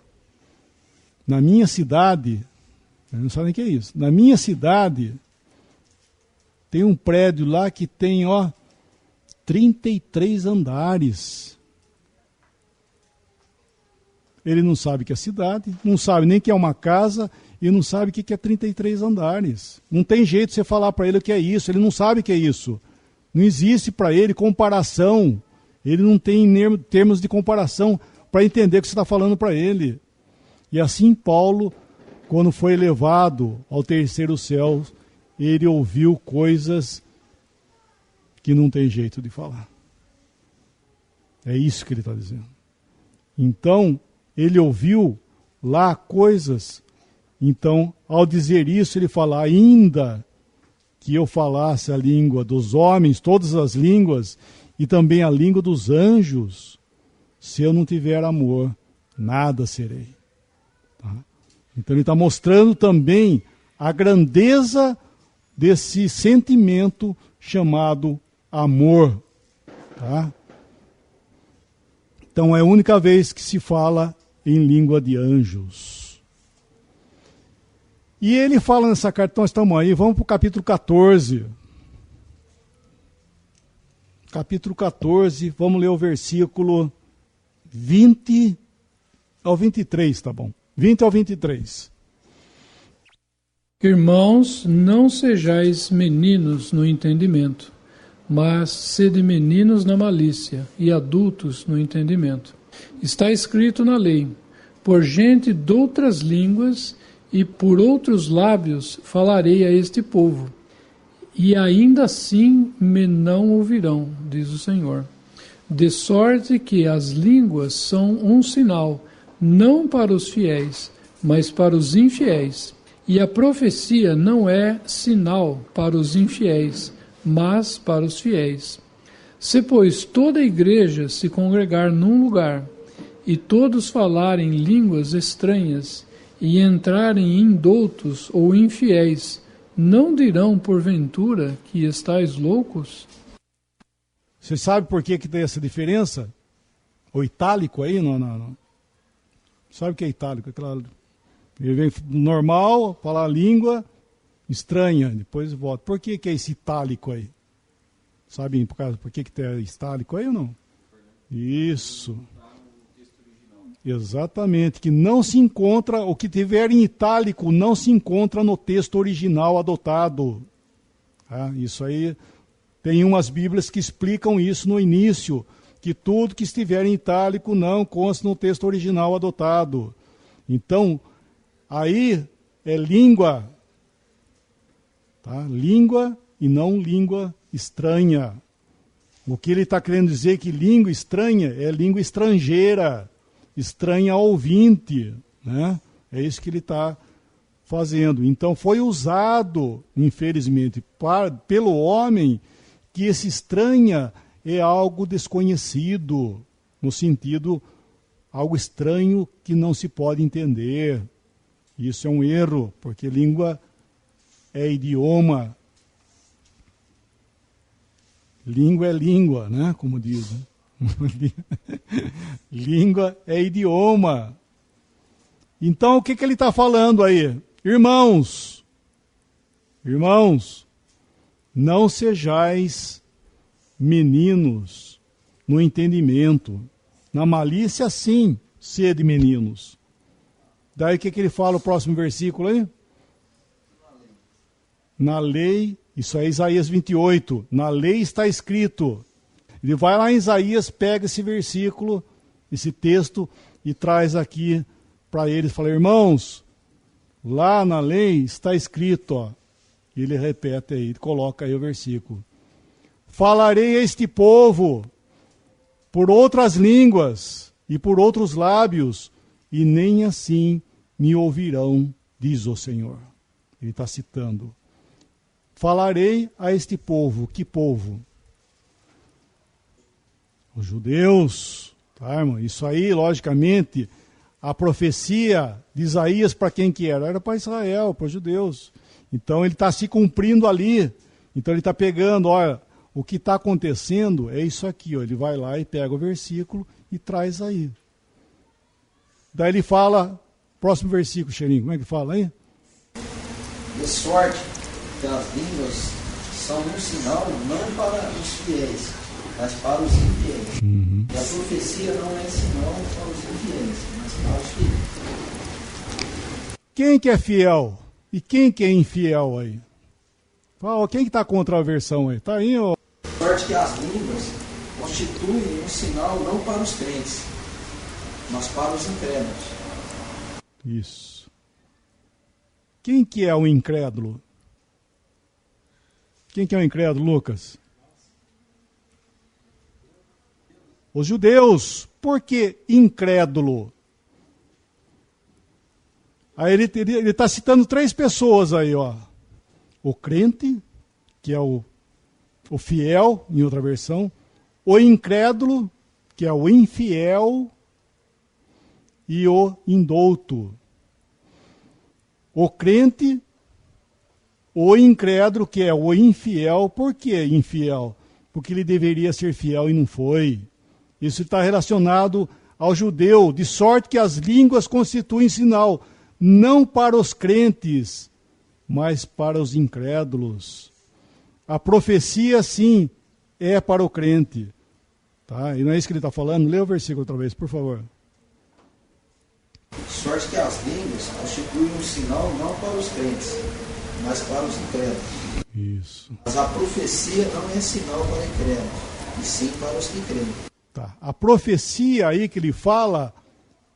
na minha cidade, não sabe nem o que é isso, na minha cidade tem um prédio lá que tem, 33 andares. Ele não sabe o que é cidade, não sabe nem o que é uma casa e não sabe o que é 33 andares. Não tem jeito de você falar para ele o que é isso, ele não sabe o que é isso. Não existe para ele comparação, ele não tem termos de comparação para entender o que você está falando para ele. E assim Paulo, quando foi levado ao terceiro céu, ele ouviu coisas que não tem jeito de falar. É isso que ele está dizendo. Então, ele ouviu lá coisas. Então, ao dizer isso, ele fala, ainda que eu falasse a língua dos homens, todas as línguas, e também a língua dos anjos, se eu não tiver amor, nada serei. Tá? Então ele está mostrando também a grandeza desse sentimento chamado amor. Tá? Então é a única vez que se fala em língua de anjos. E ele fala nessa carta, nós estamos aí, vamos para o capítulo 14. Capítulo 14, vamos ler o versículo 20 ao 23, tá bom? 20 ao 23.
Irmãos, não sejais meninos no entendimento, mas sede meninos na malícia e adultos no entendimento. Está escrito na lei: por gente de outras línguas e por outros lábios falarei a este povo, e ainda assim me não ouvirão, diz o Senhor. De sorte que as línguas são um sinal, não para os fiéis, mas para os infiéis. E a profecia não é sinal para os infiéis, mas para os fiéis. Se, pois, toda a igreja se congregar num lugar, e todos falarem línguas estranhas, e entrarem indoutos ou infiéis, não dirão porventura que estáis loucos?
Você sabe por que tem essa diferença? O itálico aí, não. Sabe o que é itálico? Ele vem normal, falar a língua estranha, depois volta. Por que é esse itálico aí? Sabe por que tem itálico aí ou não? Isso. Exatamente, que não se encontra, o que tiver em itálico não se encontra no texto original adotado. Isso aí, tem umas bíblias que explicam isso no início, que tudo que estiver em itálico não consta no texto original adotado. Então, aí é língua, tá? Língua e não língua estranha. O que ele está querendo dizer que língua estranha é língua estrangeira, estranha ao ouvinte, né? É isso que ele está fazendo. Então foi usado, infelizmente, pelo homem, que esse estranha é algo desconhecido, no sentido, algo estranho que não se pode entender. Isso é um erro, porque língua é idioma. Língua é língua, né? Como dizem. Língua é idioma. Então, o que ele está falando aí? Irmãos, não sejais meninos no entendimento. Na malícia, sim, sede meninos. Daí o que ele fala, o próximo versículo aí? Na lei, isso é Isaías 28, na lei está escrito. Ele vai lá em Isaías, pega esse versículo, esse texto, e traz aqui para eles, fala, irmãos, lá na lei está escrito, ó, e ele repete aí, coloca aí o versículo. Falarei a este povo por outras línguas e por outros lábios, e nem assim me ouvirão, diz o Senhor. Ele está citando. Falarei a este povo, que povo? Os judeus, tá, irmão? Isso aí, logicamente, a profecia de Isaías para quem que era? Era para Israel, para os judeus. Então ele está se cumprindo ali. Então ele está pegando, olha, o que está acontecendo é isso aqui, ó. Ele vai lá e pega o versículo e traz aí. Daí ele fala, próximo versículo, Xerinho, como é que fala aí?
De sorte que as línguas são um sinal não para os fiéis, mas para os infiéis. E a profecia não é sinal para os infiéis, mas para os fiéis.
Quem que é fiel? E quem que é infiel aí? Fala, quem que está contra a versão aí? Está aí, ó.
Sorte que as línguas constituem um sinal não para os crentes, mas para os incrédulos.
Isso. Quem que é o incrédulo? Quem que é o incrédulo, Lucas? Os judeus. Por que incrédulo? Aí ele está citando 3 pessoas aí, ó. O crente, que é o fiel, em outra versão. o incrédulo, que é o infiel, e o indouto. O crente, o incrédulo, que é o infiel. Por que infiel? Porque ele deveria ser fiel e não foi. Isso está relacionado ao judeu, de sorte que as línguas constituem sinal, não para os crentes, mas para os incrédulos. A profecia, sim, é para o crente. Tá? E não é isso que ele está falando? Lê o versículo outra vez, por favor.
De sorte que as línguas constituem um sinal não para os crentes, mas para os incrédulos.
Isso.
Mas a profecia não é sinal para incrédulos, e sim para os que creem.
Tá. A profecia aí que ele fala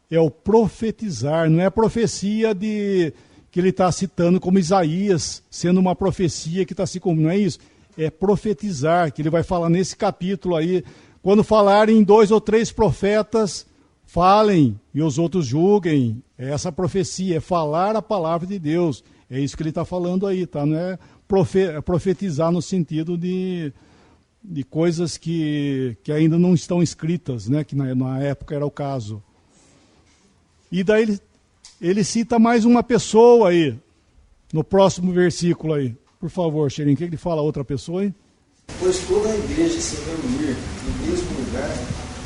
é o profetizar, não é a profecia de que ele está citando como Isaías, sendo uma profecia que está se cumprindo, não é isso? É profetizar, que ele vai falar nesse capítulo aí. Quando falarem 2 ou 3 profetas, falem e os outros julguem. É essa profecia, é falar a palavra de Deus. É isso que ele está falando aí, tá? Não é profetizar no sentido de coisas que ainda não estão escritas, né? Que na época era o caso. E daí ele cita mais uma pessoa aí, no próximo versículo aí. Por favor, Xerim, o que ele fala a outra pessoa aí?
Pois toda a igreja se reunir no mesmo lugar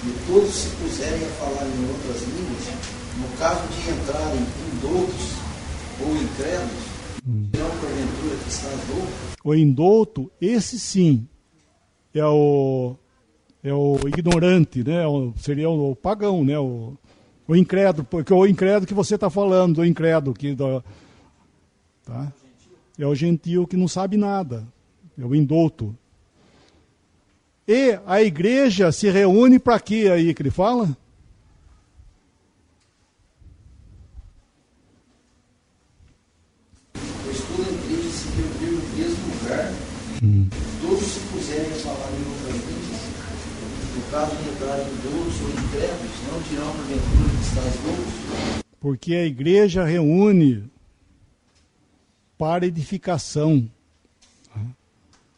e todos se puserem a falar em outras línguas, no caso de entrarem indoutos ou incrédulos, dirão porventura que estás louco?
O indouto, esse sim, é o ignorante, né? Seria o pagão, né? O incrédulo, porque o incrédulo que você está falando, o incrédulo tá? É o gentio que não sabe nada, é o indouto. E a igreja se reúne para quê aí que ele fala?
Pois toda a igreja se reunir no mesmo lugar, todos se puserem a falar em outras línguas, no caso de entrarem indoutos ou incrédulos, não dirão porventura que estás louco?
Porque a igreja reúne para edificação.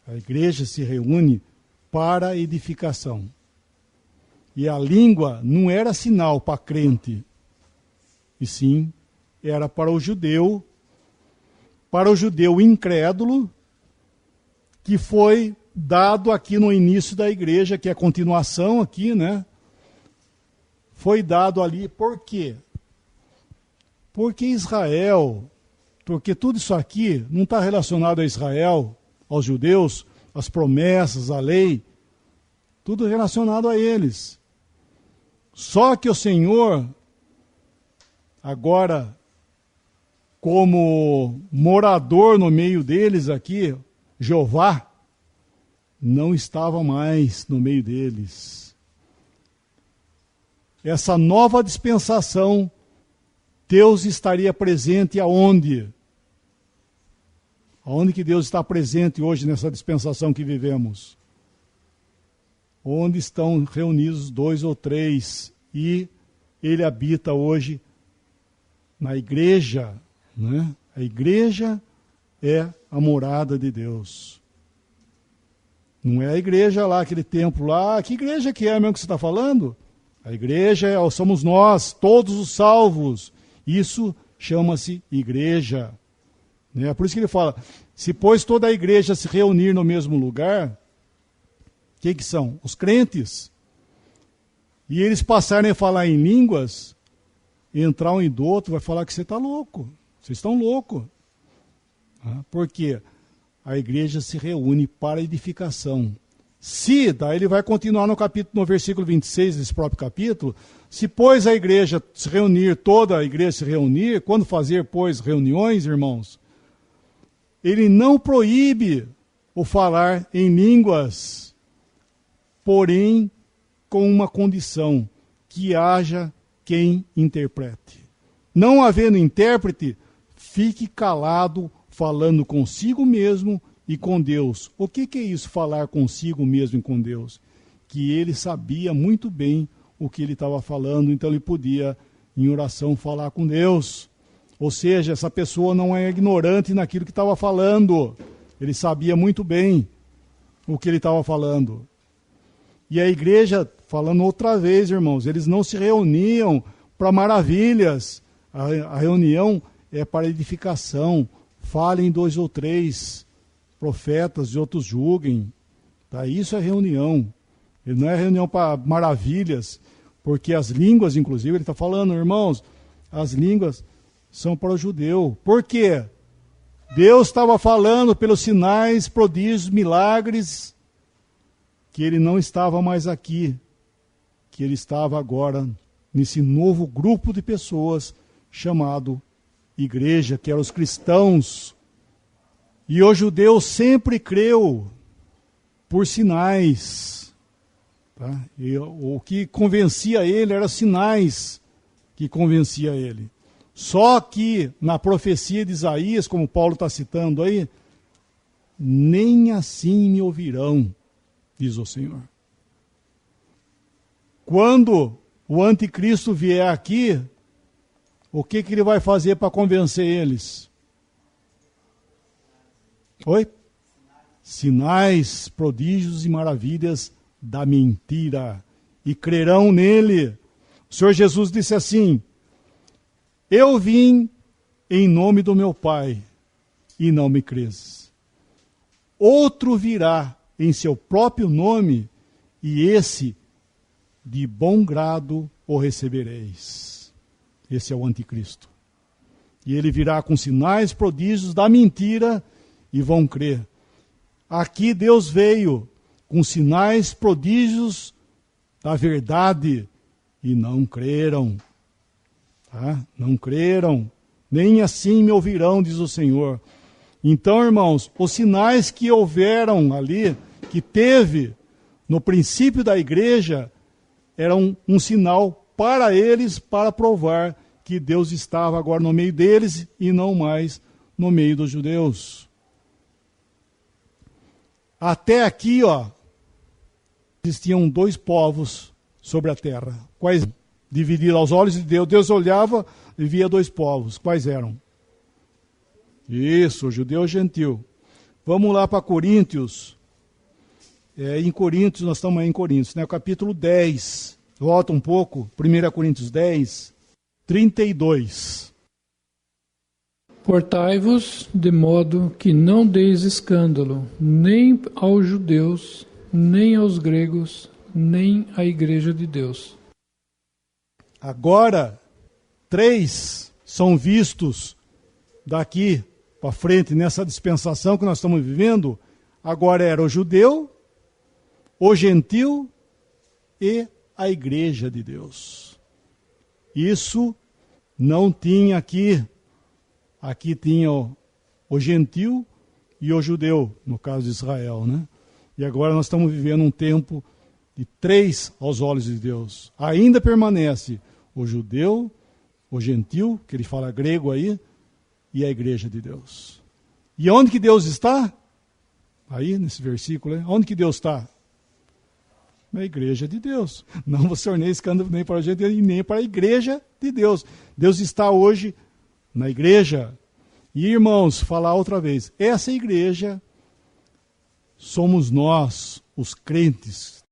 A igreja se reúne para edificação. E a língua não era sinal para crente, e sim era para o judeu incrédulo, que foi dado aqui no início da igreja, que é a continuação aqui, né? Foi dado ali, por quê? Porque Israel, porque tudo isso aqui não está relacionado a Israel, aos judeus, as promessas, a lei, tudo relacionado a eles. Só que o Senhor, agora, como morador no meio deles aqui, Jeová, não estava mais no meio deles. Essa nova dispensação, Deus estaria presente aonde? Aonde que Deus está presente hoje nessa dispensação que vivemos? Onde estão reunidos 2 ou 3 e Ele habita hoje na igreja, né? A igreja é a morada de Deus. Não é a igreja lá, aquele templo lá. Que igreja que é mesmo que você está falando? A igreja somos nós, todos os salvos. Isso chama-se igreja. É por isso que ele fala, se pois toda a igreja se reunir no mesmo lugar, o que são? Os crentes. E eles passarem a falar em línguas, entrar um indouto vai falar que você está louco. Vocês estão loucos. Por quê? A igreja se reúne para edificação. Se, daí ele vai continuar no versículo 26 desse próprio capítulo, se pois a igreja se reunir, toda a igreja se reunir, quando fazer, pois, reuniões, irmãos, ele não proíbe o falar em línguas, porém com uma condição, que haja quem interprete. Não havendo intérprete, fique calado, falando consigo mesmo e com Deus. O que é isso, falar consigo mesmo e com Deus? Que ele sabia muito bem o que ele estava falando, então ele podia, em oração, falar com Deus. Ou seja, essa pessoa não é ignorante naquilo que estava falando. Ele sabia muito bem o que ele estava falando. E a igreja, falando outra vez, irmãos, eles não se reuniam para maravilhas. A reunião é para edificação. Falem 2 ou 3 profetas e outros julguem. Tá? Isso é reunião. Ele não é reunião para maravilhas, porque as línguas, inclusive, ele está falando, irmãos, as línguas são para o judeu. Por quê? Deus estava falando pelos sinais, prodígios, milagres, que ele não estava mais aqui, que ele estava agora nesse novo grupo de pessoas chamado igreja, que eram os cristãos. E o judeu sempre creu por sinais. Tá? E o que convencia ele eram sinais que convencia ele. Só que na profecia de Isaías, como Paulo está citando aí, nem assim me ouvirão, diz o Senhor. Quando o anticristo vier aqui, o que ele vai fazer para convencer eles? Oi? Sinais, prodígios e maravilhas da mentira. E crerão nele. O Senhor Jesus disse assim: eu vim em nome do meu Pai, e não me crês. Outro virá em seu próprio nome, e esse de bom grado o recebereis. Esse é o anticristo. E ele virá com sinais, prodígios da mentira, e vão crer. Aqui Deus veio com sinais, prodígios da verdade, e não creram. Tá? Não creram, nem assim me ouvirão, diz o Senhor. Então, irmãos, os sinais que houveram ali, que teve no princípio da igreja, eram um sinal para eles, para provar que Deus estava agora no meio deles e não mais no meio dos judeus. Até aqui, existiam 2 povos sobre a terra. Quais? Dividido aos olhos de Deus. Deus olhava e via 2 povos. Quais eram? Isso, judeu e gentil. Vamos lá para Coríntios. Em Coríntios, nós estamos aí em Coríntios, né? Capítulo 10. Volta um pouco. 1 Coríntios 10, 32.
Portai-vos de modo que não deis escândalo, nem aos judeus, nem aos gregos, nem à igreja de Deus.
Agora, 3 são vistos daqui para frente, nessa dispensação que nós estamos vivendo. Agora era o judeu, o gentil e a igreja de Deus. Isso não tinha aqui. Aqui tinha o gentil e o judeu, no caso de Israel, né? E agora nós estamos vivendo um tempo de 3 aos olhos de Deus. Ainda permanece o judeu, o gentil, que ele fala grego aí, e a igreja de Deus. E onde que Deus está? Aí, nesse versículo, onde que Deus está? Na igreja de Deus. Não vos tornei escândalo nem para a gente, nem para a igreja de Deus. Deus está hoje na igreja. E, irmãos, falar outra vez, essa igreja somos nós, os crentes,